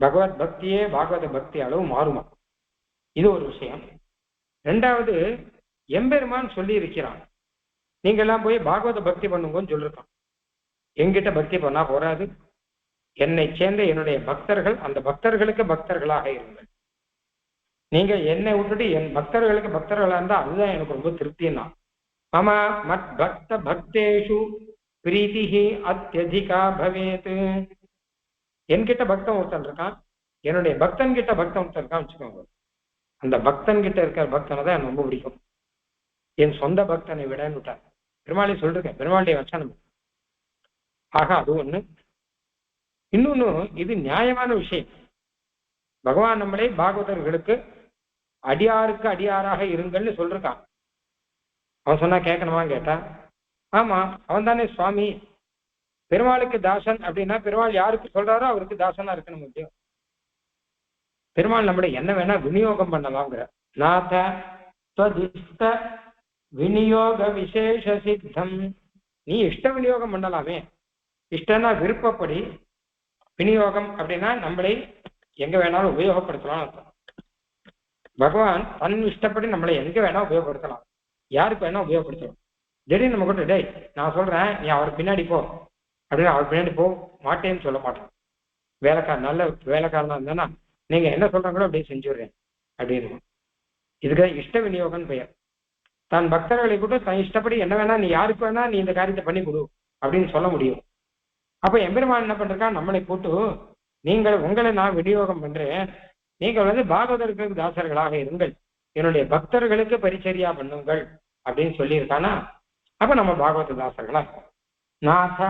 பகவத் பக்தியே பாகவத பக்தி அளவு மாறுமா, இது ஒரு விஷயம். 2வது, எம்பெருமான் சொல்லி இருக்கிறான், நீங்க எல்லாம் போய் பாகவத பக்தி பண்ணுங்கன்னு சொல்லிருக்கான். என்கிட்ட பக்தி பண்ணா போராது, என்னை சேர்ந்த என்னுடைய பக்தர்கள், அந்த பக்தர்களுக்கு பக்தர்களாக இருங்கள். நீங்க என்னை விட்டுட்டு என் பக்தர்களுக்கு பக்தர்களா இருந்தா அதுதான் எனக்கு ரொம்ப திருப்தின்னா. மம மத் பக்த பக்தேஷு பிரீதிஹி அத்யதிகா பவேத். என்கிட்ட பக்தன் ஒருத்தன் இருக்கான், என்னுடைய பக்தன் கிட்ட பக்தன் ஒருத்தன் இருக்கான் வச்சுக்கோங்க, அந்த பக்தன் கிட்ட இருக்கிற பக்தனை தான் எனக்கு ரொம்ப பிடிக்கும், என் சொந்த பக்தனை விடன்னு விட்டார். பெருமாளை சொல்லிருக்கேன், பெருமாளுடைய வச்சனம். ஆக அது ஒண்ணு. இன்னொன்னு, இது நியாயமான விஷயம். பகவான் நம்மளே பாகவதர்களுக்கு அடியாருக்கு அடியாராக இருங்கள்னு சொல்லிருக்கான். அவன் சொன்னா கேட்கணுமா கேட்டா, ஆமா அவன் தானே சுவாமி. பெருமாளுக்கு தாசன் அப்படின்னா பெருமாள் யாருக்கு சொல்றாரோ அவருக்கு தாசனா இருக்கணும் முடியும். பெருமாள் நம்மளை என்ன வேணா விநியோகம் பண்ணலாம்ங்கிற. நாத ஸ்வதிஷ்ட விநியோக விசேஷ சித்தம், நீ இஷ்ட விநியோகம் பண்ணலாமே. இஷ்டம்னா விருப்பப்படி, விநியோகம் அப்படின்னா நம்மளை எங்க வேணாலும் உபயோகப்படுத்தலாம் அர்த்தம். பகவான் தன் இஷ்டப்படி நம்மளை எங்க வேணா உபயோகப்படுத்தலாம், யாருக்கு வேணா உபயோகப்படுத்தலாம். திடீர்னு நம்ம கூட டேய் நான் சொல்றேன் நீ அவர் பின்னாடி போ அப்படின்னு அவர் பின்னாடி போ மாட்டேன்னு சொல்ல மாட்டான். வேலைக்காரன் நல்ல வேலைக்காரனா இருந்தானா நீங்க என்ன சொல்றாங்களோ அப்படியே செஞ்சுடுறேன் அப்படின்னு. இதுக்கு இஷ்ட விநியோகம் பெயர். தன் பக்தர்களை கூட தன் இஷ்டப்படி என்ன வேணா நீ யாருக்கு வேணா நீ இந்த காரியத்தை பண்ணி கொடு அப்படின்னு சொல்ல முடியும். அப்ப எம்பெருமான் என்ன பண்றா, நம்மளை போட்டு நீங்கள் உங்களை நான் விநியோகம் பண்றேன், நீங்கள் பாகவதர்களுக்கு தாசர்களாக இருங்கள், என்னுடைய பக்தர்களுக்கு பரிச்சரியா பண்ணுங்கள் அப்படின்னு சொல்லியிருக்கானா, அப்ப நம்ம பாகவத தாசர்களா இருக்கோம். நாத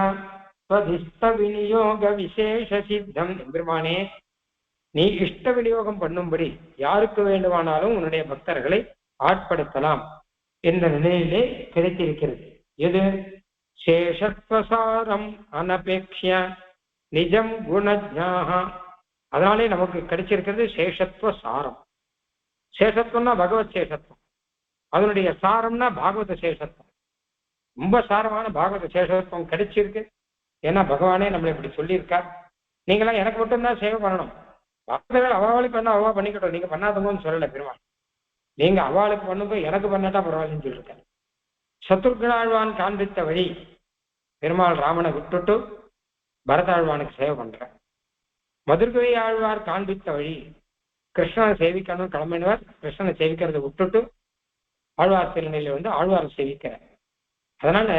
விநியோக விசேஷ சித்தம், எம்பெருமானே நீ இஷ்ட விநியோகம் பண்ணும்படி யாருக்கு வேண்டுமானாலும் உன்னுடைய பக்தர்களை ஆட்படுத்தலாம் என்ற நிலையிலே கிடைத்திருக்கிறது. எது சேஷத்வசாரம் அனபேக்ஷ நிஜம் குணஜ்ஞாஹ அதனாலே நமக்கு கிடைச்சிருக்கிறது சேஷத்துவ சாரம். சேஷத்துவம்னா பகவத் சேஷத்துவம், அதனுடைய சாரம்னா பாகவத சேஷத்துவம். ரொம்ப சாரமான பாகவத சேஷத்துவம் கிடைச்சிருக்கு. ஏன்னா பகவானே நம்மளை இப்படி சொல்லியிருக்கார், நீங்களாம் எனக்கு மட்டும்தான் சேவை பண்ணணும், பக்தர்கள் அவளுக்கு பண்ண அவா பண்ணிக்கட்டும், நீங்க பண்ணாதவங்கன்னு சொல்லல பெருமாள். நீங்க அவளுக்கு பண்ணுங்க, எனக்கு பண்ணட்டா பரவாயில்லன்னு சொல்லியிருக்காரு. சத்ருக்னாழ்வான் காண்பித்த வழி, பெருமாள் ராமனை விட்டுட்டு பரதாழ்வானுக்கு சேவை பண்ற. மதுர்கவி ஆழ்வார் காண்பித்த வழி, கிருஷ்ணனை சேவிக்கணும் கிளம்பினவர் கிருஷ்ணனை சேவிக்கிறத விட்டுட்டு ஆழ்வார் திருநிலையில வந்து ஆழ்வாரை சேவிக்கிறார். அதனால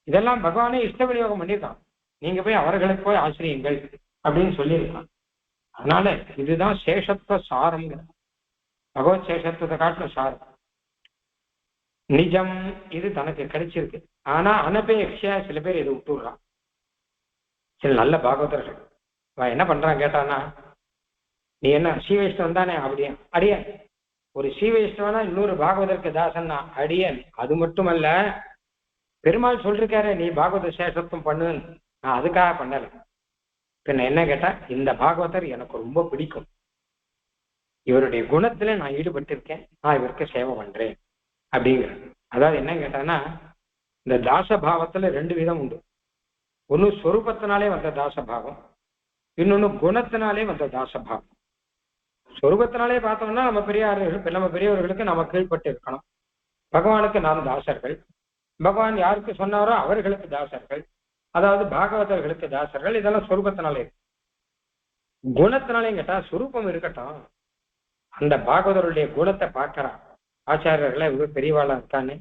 இதெல்லாம் பகவானே இஷ்ட விநியோகம் பண்ணியிருக்கான். நீங்க போய் அவர்களுக்கு போய் ஆசிரியுங்கள் அப்படின்னு சொல்லியிருக்கான். அதனால இதுதான் சேஷத்துவ சாரம்ங்கிற, பகவத் சேஷத்துவத்தை காட்டுற சாரம். நிஜம் இது தனக்கு கிடைச்சிருக்கு. ஆனா அனபேட்சையா சில பேர் இதை விட்டுடுறான். சில நல்ல பாகவதர்கள் என்ன பண்றான் கேட்டானா, நீ என்ன ஸ்ரீவைஷ்ணவன் தானே, அப்படியா அடியன். ஒரு ஸ்ரீவைஷ்ணவனா இன்னொரு பாகவதற்கு தாசன்னா அடியன். அது மட்டுமல்ல, பெருமாள் சொல்லிருக்காரு நீ பாகவத சேஷத்துவம் பண்ணுன்னு, நான் அதுக்காக பண்ணல. பின்ன என்ன கேட்டா, இந்த பாகவதர் எனக்கு ரொம்ப பிடிக்கும், இவருடைய குணத்துல நான் ஈடுபட்டிருக்கேன், நான் இவருக்கு சேவை பண்றேன் அப்படிங்கிற. அதாவது என்ன கேட்டான்னா, இந்த தாசபாவத்துல ரெண்டு விதம் உண்டு. ஒண்ணு சொரூபத்தினாலே வந்த தாசபாவம், இன்னொன்னு குணத்தினாலே வந்த தாசபாவம். சொரூபத்தினாலே பார்த்தோம்னா நம்ம பெரியவர்களுக்கு நம்ம கீழ்பட்டு இருக்கணும், பகவானுக்கு நாம் தாசர்கள், பகவான் யாருக்கு சொன்னாரோ அவர்களுக்கு தாசர்கள், அதாவது பாகவதர்களுக்கு தாசர்கள். இதெல்லாம் சொரூபத்தினாலே. குணத்தினாலே கேட்டா சுரூபம் இருக்கட்டும், அந்த பாகவதருடைய குணத்தை பார்க்கறான். ஆச்சாரியர்களை இவர் பெரியவாளா இருக்கான்னு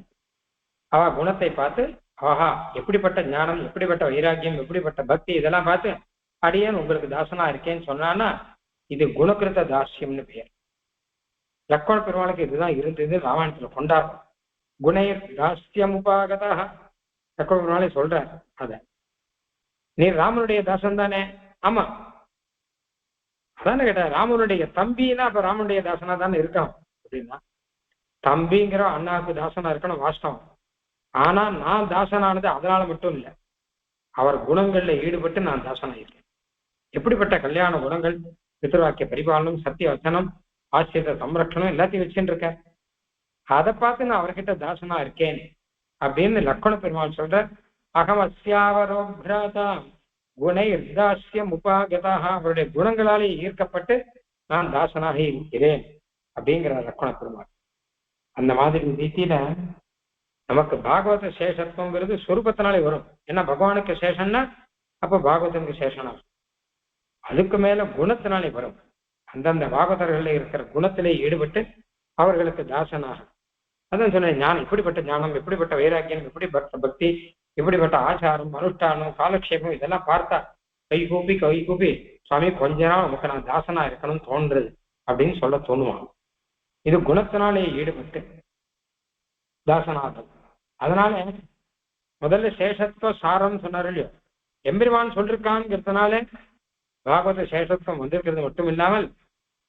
அவ குணத்தை பார்த்து, ஆஹா எப்படிப்பட்ட ஞானம், எப்படிப்பட்ட வைராக்கியம், எப்படிப்பட்ட பக்தி, இதெல்லாம் பார்த்து அடியேன் உங்களுக்கு தாசனா இருக்கேன்னு சொன்னான்னா இது குணகிருத தாஸ்யம்னு பெயர். லக்ஷ்மண பெருமாளுக்கு இதுதான் இருந்தது, ராமாயணத்துல கொண்டாடுறோம். குணைர் தாஸ்யம் உபாகதா லக்ஷ்மண பெருமாளே சொல்ற. அத நீ ராமனுடைய தாசன் தானே? ஆமா. அதானே கேட்ட, ராமனுடைய தம்பின்னா அப்ப ராமனுடைய தாசனா தானே இருக்கணும். அப்படின்னா தம்பிங்கிற அண்ணாவுக்கு தாசனா இருக்கணும், வாஸ்தவம். ஆனா நான் தாசனானது அதனால மட்டும் இல்லை, அவர் குணங்கள்ல ஈடுபட்டு நான் தாசனாயிருக்கேன். எப்படிப்பட்ட கல்யாண குணங்கள், பித்ருவாக்கிய பரிபாலனம், சத்திய வச்சனம், ஆசிரியர் சம்ரட்சணம் எல்லாத்தையும் வச்சுட்டு இருக்கேன். அதை பார்த்து நான் அவர்கிட்ட தாசனா இருக்கேன் அப்படின்னு லக்ஷ்மண பெருமாள் சொல்ற. அகமஸ்யாவரோ பிராதா குணை தாஸ்யம் உபாகதா, அவருடைய குணங்களாலே ஈர்க்கப்பட்டு நான் தாசனாக இருக்கிறேன் அப்படிங்கிற லக்ஷ்மண பெருமாள். அந்த மாதிரி ரீதியில நமக்கு பாகவத சேஷத்துவங்கிறது சொரூபத்தினாலே வரும். ஏன்னா பகவானுக்கு சேஷன்னா அப்ப பாகவதனுக்கு சேஷனா, அதுக்கு மேல குணத்தினாலே வரும். அந்தந்த பாகவதர்கள் இருக்கிற குணத்திலே ஈடுபட்டு அவர்களுக்கு தாசனாக. அதான் சொன்னேன், ஞானம் இப்படிப்பட்ட ஞானம், எப்படிப்பட்ட வைராக்கியம், எப்படிப்பட்ட பக்தி, இப்படிப்பட்ட ஆச்சாரம், அனுஷ்டானம், காலக்ஷேபம், இதெல்லாம் பார்த்தா கை கூப்பி சுவாமி கொஞ்ச நாள் நமக்கு நான் தாசனா இருக்கணும்னு தோன்றுறது அப்படின்னு சொல்ல தோணுவான். இது குணத்தினாலே ஈடுபட்டு தாசனாகும். அதனால முதல்ல சேஷத்துவ சாரம் சொன்னார் இல்லையோ, எம்பெருமான் சொல்லிருக்கான்ங்கிறதுனால பாகவத சேஷத்துவம் வந்திருக்கிறது மட்டும் இல்லாமல்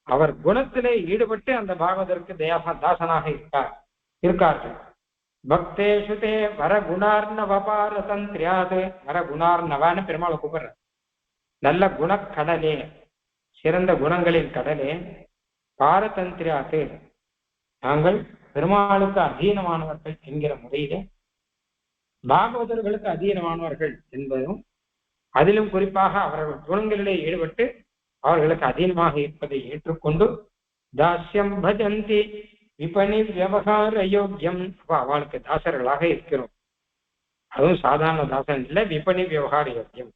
அவர் குணத்திலே ஈடுபட்டு அந்த பாகவதற்கு தாசனாக இருக்கார்கள். பக்தேஷு தே வரகுணார்ணவபாரதந்திரியாது, வரகுணார்ணவான்னு பெருமாளை கூப்பிடுற. நல்ல குணக்கடலே, சிறந்த குணங்களின் கடலே, பாரதந்திரியாது நாங்கள் பெருமாளுக்கு அதீனமானவர்கள் என்கிற முறையிலே பாகவதர்களுக்கு அதீனமானவர்கள் என்பதும், அதிலும் குறிப்பாக அவர்கள் குணங்களிலே ஈடுபட்டு அவர்களுக்கு அதீனமாக இருப்பதை ஏற்றுக்கொண்டு தாஸ்யம் பஜந்தி விபணி விவகார யோக்கியம், அவளுக்கு தாசர்களாக இருக்கிறோம். அதுவும் சாதாரண தாசன் இல்லை, விபணி விவகார யோக்கியம்.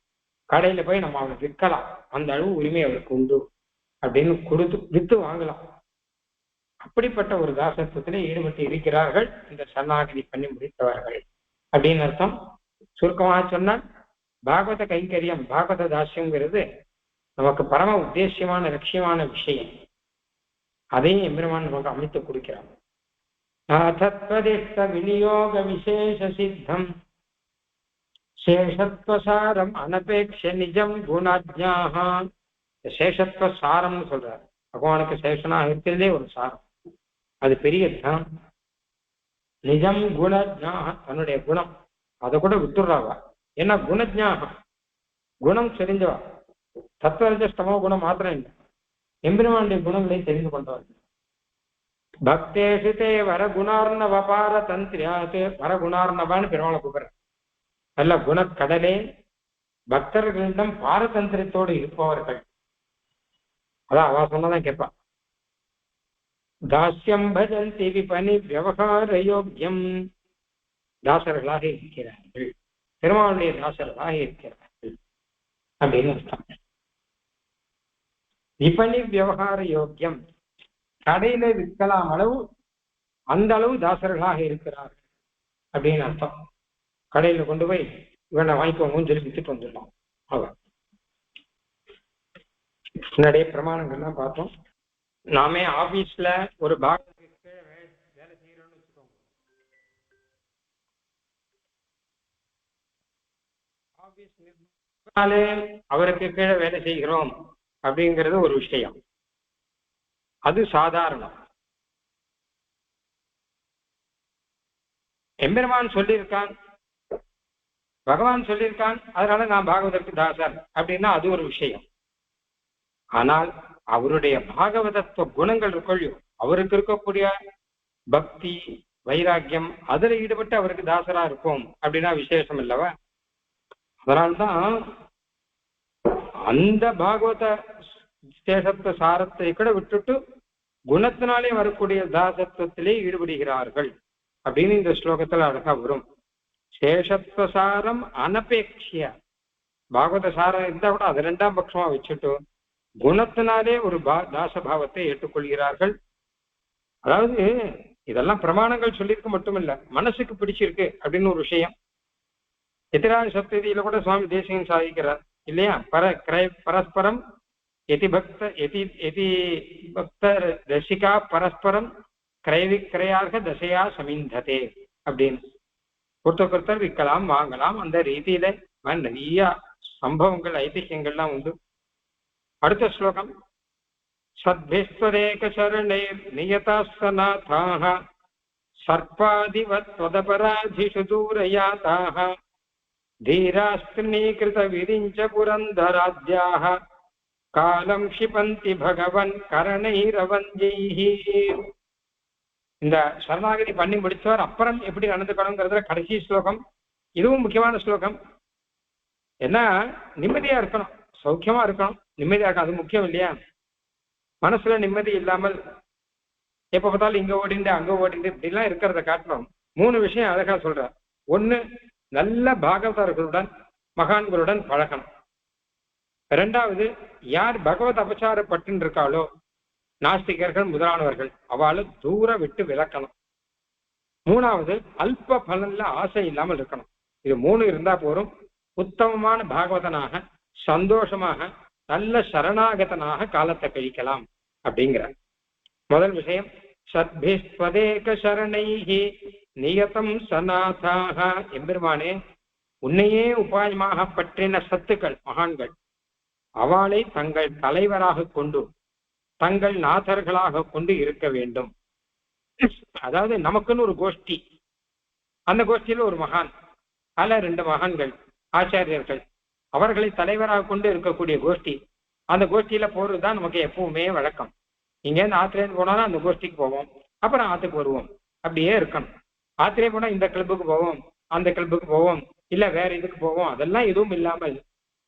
கடையில போய் நம்ம அவனை விற்கலாம், அந்த அளவு உரிமை அவருக்கு உண்டு அப்படின்னு கொடுத்து வித்து வாங்கலாம். அப்படிப்பட்ட ஒரு தாசத்துவத்திலே ஈடுபட்டு இருக்கிறார்கள் இந்த சரணாகதி பண்ணி முடித்தவர்கள் அப்படின்னு அர்த்தம். சுருக்கமாக சொன்னால் பாகவத கைங்கரியம், பாகவத தாசியங்கிறது நமக்கு பரம உத்தேசியமான லட்சியமான விஷயம். அதையும் எம்பெருமான் நமக்கு அமைத்து கொடுக்கிறான். தத்வதிஷ்ட விநியோக விசேஷ சித்தம் சேஷத்வசாரம் அனபேட்ச நிஜம் குணாஜ்ஞாஹ. சேஷத்துவ சாரம்னு சொல்றாரு. பகவானுக்கு சேஷனா இருக்கிறதே ஒரு சாரம், அது பெரிய தனம். நிஜம் குணஜ்ஞாஹ, தன்னுடைய குணம் அதை கூட விட்டுடுறாவா. ஏன்னா குணஜ்ஞாஹ குணம் தெரிஞ்சவா, சத்வரஜஸ்தமோ குணம் மாத்திரம் இல்லை, எம்பெருமானுடைய குணங்களை தெரிந்து கொண்டவர்கள். பக்தேஷிதே வரகுணார்ணவபார தந்திரியாத்து, வரகுணார்ணவான்னு பெருமாளை கூப்பிடுற நல்ல குணக்கடலே பக்தர்களிடம் பாரதந்திரத்தோடு இருப்பவர்கள். அதான் அவ சொன்னதான் கேட்பா. தாஸ்யம் பஜந்தி விபனி விவகார யோக்கியம், தாசர்களாக இருக்கிறார்கள், பெருமாளுடைய தாசர்களாக இருக்கிறார்கள் அப்படின்னு அர்த்தம். விபனி விவகார யோக்கியம், கடையில விற்கலாம் அளவு, அந்த அளவு தாசர்களாக இருக்கிறார்கள் அப்படின்னு அர்த்தம். கடையில கொண்டு போய் இவனை வாங்கிக்கோங்கன்னு சொல்லி வித்துட்டு வந்துடலாம். அவன் முன்னாடியே பிரமாணங்கள்லாம் பார்த்தோம். நாமே ஆபீஸ்ல ஒரு பாகத்துக்கு வேலை செய்யறோம்னு வச்சுக்கோங்க. ஆபீஸ் அவருக்கு கீழே வேலை செய்கிறோம் அப்படிங்கிறது ஒரு விஷயம், அது சாதாரணம். எம்பெருமான் சொல்லியிருக்கான், பகவான் சொல்லியிருக்கான், அதனால நான் பாகவதற்கு தாசர் அப்படின்னா அது ஒரு விஷயம். ஆனால் அவருடைய பாகவதத்துவ குணங்கள் இருக்கொள்ளியோ, அவருக்கு இருக்கக்கூடிய பக்தி வைராக்கியம், அதுல ஈடுபட்டு அவருக்கு தாசரா இருக்கும் அப்படின்னா விசேஷம் இல்லவா? அதனால்தான் அந்த பாகவத விசேஷத்துவ சாரத்தை கூட விட்டுட்டு குணத்தினாலே வரக்கூடிய தாசத்துவத்திலே ஈடுபடுகிறார்கள் அப்படின்னு இந்த ஸ்லோகத்துல அழகா வரும். சேஷத்துவசாரம் அனபேட்சிய, பாகவத சாரம் இருந்தா கூட அது ரெண்டாம் பட்சமா வச்சுட்டு குணத்தினாலே ஒரு தாசபாவத்தை ஏற்றுக்கொள்கிறார்கள். அதாவது இதெல்லாம் பிரமாணங்கள் சொல்லியிருக்க மட்டுமில்ல, மனசுக்கு பிடிச்சிருக்கு அப்படின்னு ஒரு விஷயம். எதிராஜ சப்ததியில கூட சுவாமி தேசிகன் சாதிக்கிறார் இல்லையா? பரஸ்பரம் எதி பக்த ரசிகா பரஸ்பரம் கிரய விக்கிரையாக தசையா சமிந்ததே அப்படின்னு. ஒருத்தர் விற்கலாம் வாங்கலாம், அந்த ரீதியில நிறைய சம்பவங்கள் ஐதிஹ்யங்கள்லாம் உண்டு. அடுத்த ஸ்லோகம், சத்பிஸ்வரேக சரணே நியதாஸ்தநாதாஹ சர்பாதிவத் வதபராதிஷு தூரயாதாஹ தீராஸ்திரீகிருத விரிஞ்ச புரந்தராத்யாஹ காலம் க்ஷிபந்தி பகவன் கரணைரவஞ்சைஹி. இந்த சரணாகதி பண்ணி முடிச்சவர் அப்புறம் எப்படி நடந்துக்கணுங்கிறதுல கடைசி ஸ்லோகம். இதுவும் முக்கியமான ஸ்லோகம். ஏன்னா நிம்மதியா இருக்கணும், சௌக்கியமா இருக்கணும், நிம்மதியா இருக்கும், அது முக்கியம் இல்லையா? மனசுல நிம்மதி இல்லாமல் எப்ப பார்த்தாலும் இங்க ஓடிண்டு அங்க ஓடிண்டு இப்படிலாம் இருக்கிறத காட்டணும். 3 விஷயம் அழகா சொல்ற. ஒண்ணு, நல்ல பாகவதர்களுடன் மகான்களுடன் பழகணும். 2வது, யார் பகவத் அபச்சாரப்பட்டு இருக்காளோ நாஸ்திகர்கள் முதலானவர்கள், அவளை தூர விட்டு விலக்கணும். 3வது, அல்ப பலன்ல ஆசை இல்லாமல் இருக்கணும். இது 3 இருந்தா போரும், உத்தமமான பாகவதனாக சந்தோஷமாக நல்ல சரணாகதனாக காலத்தை கழிக்கலாம் அப்படிங்கிற முதல் விஷயம். சத்பிஸ்வதேக சரணைஹி நியதம் சநாதாக, எம்பெருமானே உன்னையே உபாயமாக பற்றின சத்துக்கள் மகான்கள், அவளை தங்கள் தலைவராக கொண்டு தங்கள் நாதர்களாக கொண்டு இருக்க வேண்டும். அதாவது நமக்குன்னு ஒரு கோஷ்டி, அந்த கோஷ்டியில ஒரு மகான், அல்ல 2 மகான்கள் ஆச்சாரியர்கள், அவர்களை தலைவராக கொண்டு இருக்கக்கூடிய கோஷ்டி. அந்த கோஷ்டியில போறதுதான் நமக்கு எப்பவுமே வழக்கம். இங்கேருந்து ஆத்திரேந்து போனாலும் அந்த கோஷ்டிக்கு போவோம், அப்புறம் ஆத்துக்கு வருவோம், அப்படியே இருக்கணும். ஆத்திரே போனா இந்த கிளப்புக்கு போவோம், அந்த கிளப்புக்கு போவோம், இல்ல வேற இதுக்கு போவோம், அதெல்லாம் எதுவும் இல்லாமல்,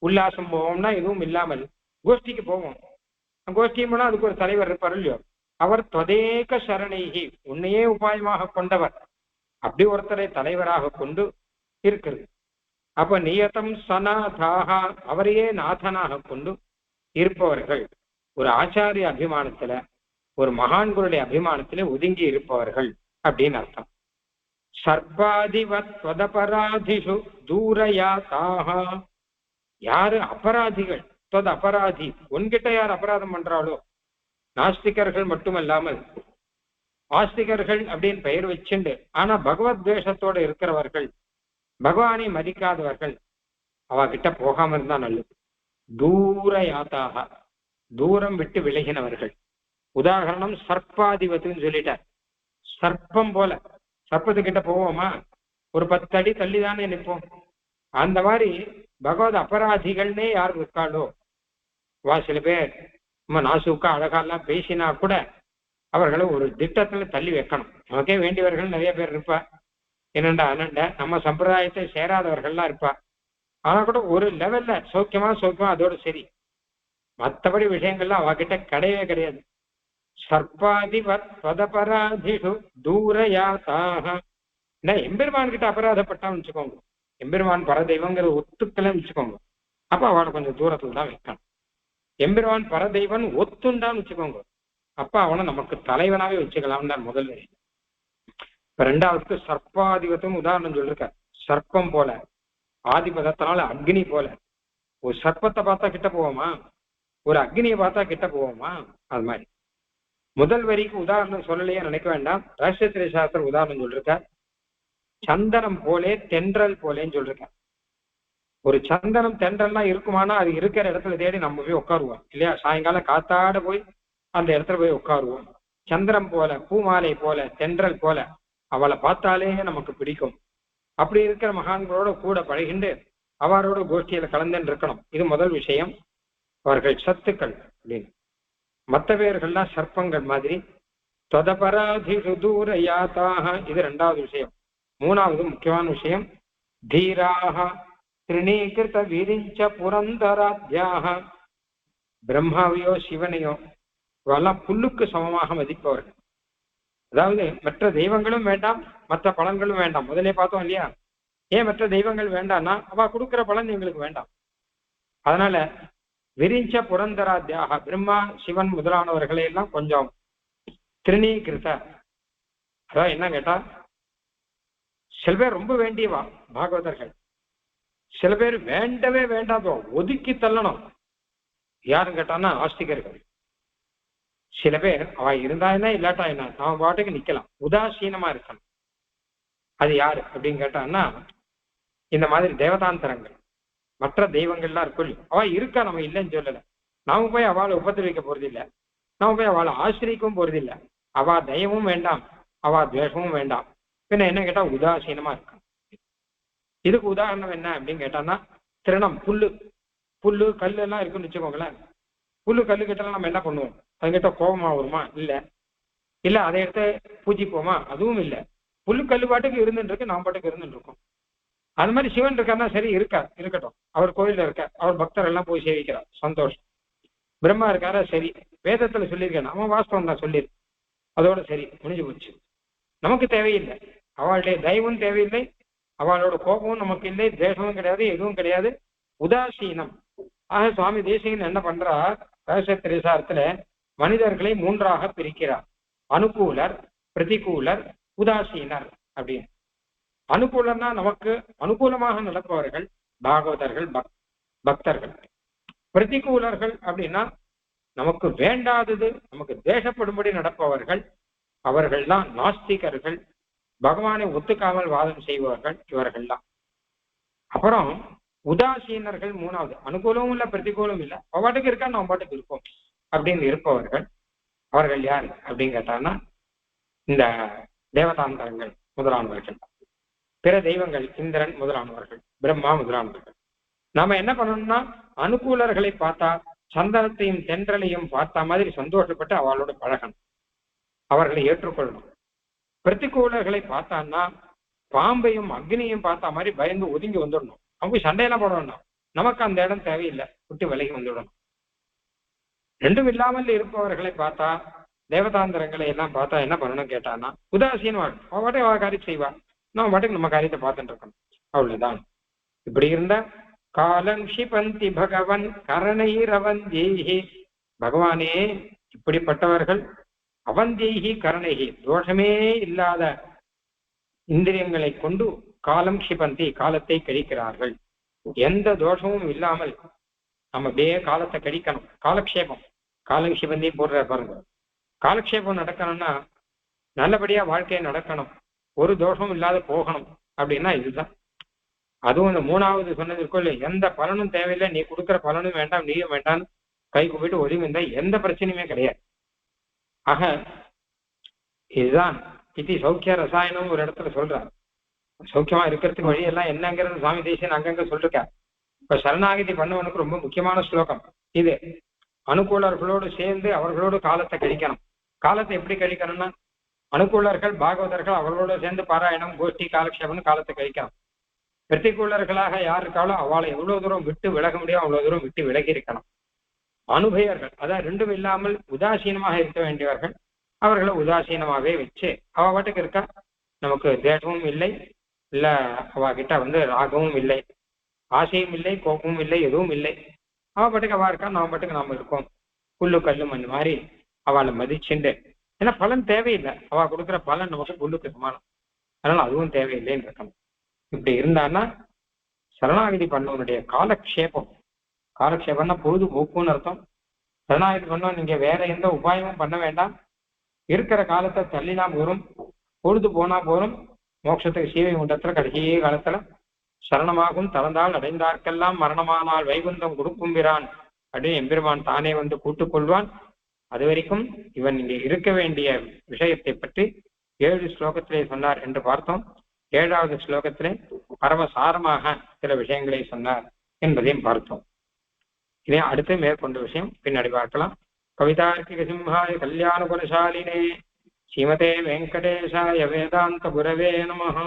உல்லாசம் போவோம்னா எதுவும் இல்லாமல் கோஷ்டிக்கு போவோம். கோஷ்டியும் போனா அதுக்கு ஒரு தலைவர் இருப்பார் இல்லையோ, அவர் தொதேக சரணைகி, உன்னையே உபாயமாக கொண்டவர், அப்படி ஒருத்தரை தலைவராக கொண்டு இருக்கிறது. அப்ப நியதம் சநாதாக, அவரையே நாதனாக கொண்டு இருப்பவர்கள், ஒரு ஆச்சாரிய அபிமானத்துல ஒரு மகான்களுடைய அபிமானத்திலே ஒதுங்கி இருப்பவர்கள் அப்படின்னு அர்த்தம். சர்பாதிவத் வதபராதிஷு தூரயாதாக, யாரு அபராதிகள், தொத் அபராதி, உன்கிட்ட யார் அபராதம் பண்றாளோ, நாஸ்திகர்கள் மட்டுமல்லாமல் ஆஸ்திகர்கள் அப்படின்னு பெயர் வச்சுண்டு ஆனா பகவத் துவேஷத்தோடு இருக்கிறவர்கள், பகவானை மதிக்காதவர்கள், அவகிட்ட போகாம இருந்தா நல்லது. தூர யாத்தாக, தூரம் விட்டு விலகினவர்கள். உதாரணம் சர்ப்பாதிபத்துன்னு சொல்லிட்டார். சர்ப்பம் போல, சர்ப்பத்துக்கிட்ட போவோமா? ஒரு 10 அடி தள்ளிதானே நிற்போம். அந்த மாதிரி பகவத் அபராதிகள்னே யார் இருக்காளோ, சில பேர் நம்ம நாசுக்கா அழகாலாம் பேசினா கூட அவர்களை ஒரு திட்டத்துல தள்ளி வைக்கணும். நமக்கே வேண்டியவர்கள் நிறைய பேர் இருப்பா, என்னண்டா அனண்ட நம்ம சம்பிரதாயத்தை சேராதவர்கள்லாம் இருப்பா. ஆனா கூட ஒரு லெவல்ல சௌக்கியமா அதோட சரி. மற்றபடி விஷயங்கள்லாம் அவகிட்ட கிடையவே கிடையாது. சர்ப்பாதிபத் பதபராதிஷு தூரயாத்தாக. என்ன எம்பெருமான் கிட்ட அபராதப்பட்டான்னு வச்சுக்கோங்க, எம்பெருமான் பரதெய்வங்கிற ஒத்துக்கலன்னு வச்சுக்கோங்க, அப்ப அவளை கொஞ்சம் தூரத்துல தான் வைக்கணும். எம்பெருமான் பரதெய்வன் ஒத்துண்டான்னு வச்சுக்கோங்க, அப்ப அவனை நமக்கு தலைவனாவே வச்சுக்கலாம் தான் முதல் வரி. இப்ப ரெண்டாவதுக்கு சர்ப்பாதிபத்தும் உதாரணம் சொல்லிருக்க. சர்ப்பம் போல, ஆதிபதத்தினால அக்னி போல. ஒரு சர்ப்பத்தை பார்த்தா கிட்ட போவோமா? ஒரு அக்னியை பார்த்தா கிட்ட போவோமா? அது மாதிரி முதல் வரிக்கு உதாரணம் சொல்லலையே நினைக்க வேண்டாம். ரகசியத்திரை சாஸ்திரம் உதாரணம் சொல்லிருக்க. சந்தனம் போலே தென்றல் போலேன்னு சொல்லிருக்க. ஒரு சந்தனம் தென்றல்லாம் இருக்குமானா அது இருக்கிற இடத்துல தேடி நம்ம போய் உட்காருவோம் இல்லையா? சாயங்காலம் காத்தாட போய் அந்த இடத்துல போய் உட்காருவோம். சந்திரம் போல, பூமாலை போல, தென்றல் போல அவளை பார்த்தாலே நமக்கு பிடிக்கும். அப்படி இருக்கிற மகான்களோட கூட பழகிண்டு அவரோட கோஷ்டியில கலந்துன்னு இருக்கணும். இது முதல் விஷயம். அவர்கள் சத்துக்கள் அப்படின்னு. மற்ற பேர்கள்லாம் சர்ப்பங்கள் மாதிரி. தொதபராதிஷு தூரயாத்தாக, இது ரெண்டாவது விஷயம். மூணாவது முக்கியமான விஷயம், தீராக திரிணீகிருத விரிஞ்ச புரந்தராத்யாக. பிரம்மாவையோ சிவனையோ இவெல்லாம் புல்லுக்கு சமமாக மதிப்பவர்கள். அதாவது மற்ற தெய்வங்களும் வேண்டாம், மற்ற பலன்களும் வேண்டாம். முதலே பார்த்தோம் இல்லையா? ஏன் மற்ற தெய்வங்கள் வேண்டாம்னா அவ கொடுக்குற பலன் எங்களுக்கு வேண்டாம். அதனால விரிஞ்ச புரந்தராத்யாக, பிரம்மா சிவன் முதலானவர்களை எல்லாம் கொஞ்சம் திருநீகிருத்த. அதான் என்ன கேட்டா, சில பேர் ரொம்ப வேண்டியவா பாகவதர்கள், சில பேர் வேண்டவே வேண்டாதோ ஒதுக்கி தள்ளணும். யாரும் கேட்டான்னா ஆஸ்திகர்கள். சில பேர் அவ இருந்தா என்ன இல்லாட்டா என்ன அவன் பாட்டுக்கு நிக்கலாம், உதாசீனமா இருக்கணும். அது யாரு அப்படின்னு கேட்டான்னா இந்த மாதிரி தேவதாந்தரங்கள், மற்ற தெய்வங்கள்லாம் இருக்கும். அவ இருக்கா, நம்ம இல்லைன்னு சொல்லலை. நாம போய் அவளை உபத்திரிக்க போறதில்லை, நாம போய் அவளை ஆசிரியக்கவும் போறதில்லை. அவ தயவும் வேண்டாம், அவ துவேஷமும் வேண்டாம். பின்ன என்ன கேட்டா உதாசீனமா இருக்கும். இதுக்கு உதாரணம் என்ன அப்படின்னு கேட்டான்னா, திருணம் புல்லு கல்லு எல்லாம் இருக்குன்னு வச்சுக்கோங்களேன். புல்லு கல்லு கிட்ட நம்ம என்ன பண்ணுவோம்? அதுகிட்ட கோபமா வருமா? இல்ல அதை எடுத்து பூஜிப்போமா? அதுவும் இல்லை. புல்லு கல்லு பாட்டுக்கு இருந்துட்டு இருக்கு, நாம் பாட்டுக்கு இருந்துட்டு இருக்கோம். அது மாதிரி சிவன் இருக்காருன்னா சரி, இருக்கட்டும். அவர் கோயில்ல இருக்கார், அவர் பக்தர் எல்லாம் போய் சேவிக்கிறார், சந்தோஷம். பிரம்மா இருக்காரா, சரி, வேதத்துல சொல்லியிருக்கேன், அவன் வாஸ்தவம் தான் சொல்லியிருக்கு, அதோட சரி, முடிஞ்சு போச்சு. நமக்கு தேவையில்லை, அவளுடைய தயவும் தேவையில்லை, அவளோட கோபமும் நமக்கு இல்லை, தேசமும் கிடையாது, எதுவும் கிடையாது, உதாசீனம். ஆக சுவாமி தேசிகன் என்ன பண்றார், ரகசியத்திரேசாரத்துல மனிதர்களை மூன்றாக பிரிக்கிறார். அனுகூலர், பிரதிகூலர், உதாசீனர் அப்படின்னு. அனுகூலம்னா நமக்கு அனுகூலமாக நடப்பவர்கள் பாகவதர்கள், பக்தர்கள். பிரதிகூலர்கள் அப்படின்னா நமக்கு வேண்டாதது, நமக்கு தேசப்படும்படி நடப்பவர்கள், அவர்கள் தான் நாஸ்திகர்கள், பகவானை ஒத்துக்காமல் வாதம் செய்பவர்கள், இவர்கள் தான். அப்புறம் உதாசீனர்கள் மூணாவது. அனுகூலமும் இல்லை, பிரதிகூலமும் இல்லை, பாட்டுக்கு இருக்கா நம்ம பாட்டுக்கு இருப்போம் அப்படின்னு இருப்பவர்கள். அவர்கள் யார் அப்படின்னு கேட்டான்னா இந்த தேவதாந்தரங்கள் முதலானவர்கள், பிற தெய்வங்கள், இந்திரன் முதலானவர்கள், பிரம்மா முதலானவர்கள். நாம என்ன பண்ணணும்னா அனுகூலர்களை பார்த்தா சந்தனத்தையும் தென்றலையும் பார்த்த மாதிரி சந்தோஷப்பட்டு அவளோட பழகணும், அவர்களை ஏற்றுக்கொள்ளணும். பிரதிகூலர்களை பார்த்தான்னா பாம்பையும் அக்னியையும் பார்த்த மாதிரி பயந்து ஒதுங்கி வந்துடணும். அவங்க சண்டையெல்லாம் போடணும், நமக்கு அந்த இடம் தேவையில்லை, விட்டு விலகி வந்துடணும். ரெண்டும் இல்லாமல் இருப்பவர்களை பார்த்தா, தேவதாந்திரங்களை எல்லாம் பார்த்தா என்ன பண்ணணும் கேட்டான்னா உதாசீனமா அவ பாட்டை அவ காரியம் செய்வா, நம்ம பாட்டுக்கு நம்ம காரியத்தை பார்த்துட்டு இருக்கணும், அவ்வளவுதான். இப்படி இருந்த காலம் ஷிபந்தி பகவன் கரணைரவந்தேகி, பகவானே இப்படிப்பட்டவர்கள் அவந்தேகி கரணைகி, தோஷமே இல்லாத இந்திரியங்களை கொண்டு காலம் ஷிபந்தி, காலத்தை கழிக்கிறார்கள். எந்த தோஷமும் இல்லாமல் நம்ம அப்படியே காலத்தை கழிக்கணும். காலக்ஷேபம், காலம் ஷிபந்தி போடுற பாருங்க. காலக்ஷேபம் நடக்கணும்னா நல்லபடியா வாழ்க்கையை நடக்கணும், ஒரு தோஷமும் இல்லாத போகணும் அப்படின்னா இதுதான். அதுவும் இந்த மூணாவது சொன்னதற்குள் எந்த பலனும் தேவையில்லை, நீ கொடுக்குற பலனும் வேண்டாம், நீயும் வேண்டாம், கை கூப்பிட்டு ஒதுங்கி இருந்தா எந்த பிரச்சனையுமே கிடையாது. ஆக இதுதான் இது சௌக்கிய ரசாயனம் ஒரு இடத்துல சொல்றார். சௌக்கியமா இருக்கிறதுக்கு வழி எல்லாம் என்னங்கிறது சுவாமி தேசியன் அங்கங்க சொல்லிருக்கார். இப்ப சரணாகதி பண்ணவனுக்கு ரொம்ப முக்கியமான ஸ்லோகம் இது. அனுகூலர்களோடு சேர்ந்து அவர்களோடு காலத்தை கழிக்கணும். காலத்தை எப்படி கழிக்கணும்னா, அனுகூலர்கள் பாகவதர்கள் அவர்களோடு சேர்ந்து பாராயணம் கோஷ்டி காலக்ஷேபம்னு காலத்தை கழிக்கணும். பிரதிகூலர்களாக யார் இருக்காளோ அவளை எவ்வளவு தூரம் விட்டு விலக முடியும் அவ்வளவு தூரம் விட்டு விலகி இருக்கணும். அனுபயர்கள், அதாவது ரெண்டும் இல்லாமல் உதாசீனமாக இருக்க வேண்டியவர்கள், அவர்களை உதாசீனமாகவே வச்சு அவ பாட்டுக்கு இருக்கா, நமக்கு தேட்டமும் இல்லை, இல்ல அவ கிட்ட ராகமும் இல்லை, ஆசையும் இல்லை, கோபமும் இல்லை, எதுவும் இல்லை. அவ பாட்டுக்கு அவ இருக்கா, நம்ம பாட்டுக்கு நாம இருக்கோம். புல்லு கல்லு மண் மாதிரி அவளை மதிச்சுண்டு, ஏன்னா பலன் தேவையில்லை, அவ கொடுக்குற பலன் நமக்கு புல்லுக்கு சமானம், அதனால அதுவும் தேவையில்லைன்னு இருக்கணும். இப்படி இருந்தான்னா சரணாகதி பண்ணவனுடைய காலக்ஷேபம்னா பொழுது போக்குன்னு அர்த்தம். சரணாகதி பண்ணவன் நீங்க வேற எந்த உபாயமும் பண்ண வேண்டாம், இருக்கிற காலத்தை தள்ளினா போரும், பொழுது போனா போரும். மோட்சத்துக்கு சீவைகுண்டத்துல கடைசி காலத்துல சரணமாகும் தளர்ந்தால் அடைந்தார்க்கெல்லாம் மரணமானால் வைகுந்தம் கொடுக்கும் பிரான் அப்படின்னு எம்பெருமான் தானே கூட்டுக் கொள்வான். அது வரைக்கும் இவன் இங்கே இருக்க வேண்டிய விஷயத்தை பற்றி 7 ஸ்லோகத்திலே சொன்னார் என்று பார்த்தோம். 7வது ஸ்லோகத்திலே பரமசாரமாக சில விஷயங்களை சொன்னார் என்பதையும் பார்த்தோம். இதே அடுத்து மேற்கொண்ட விஷயம் பின்னாடி பார்க்கலாம். கவிதார்க்கிக சிம்ஹாய கல்யாண குணசாலினே ஸ்ரீமதே வெங்கடேஷாய வேதாந்த குரவே நமஹ.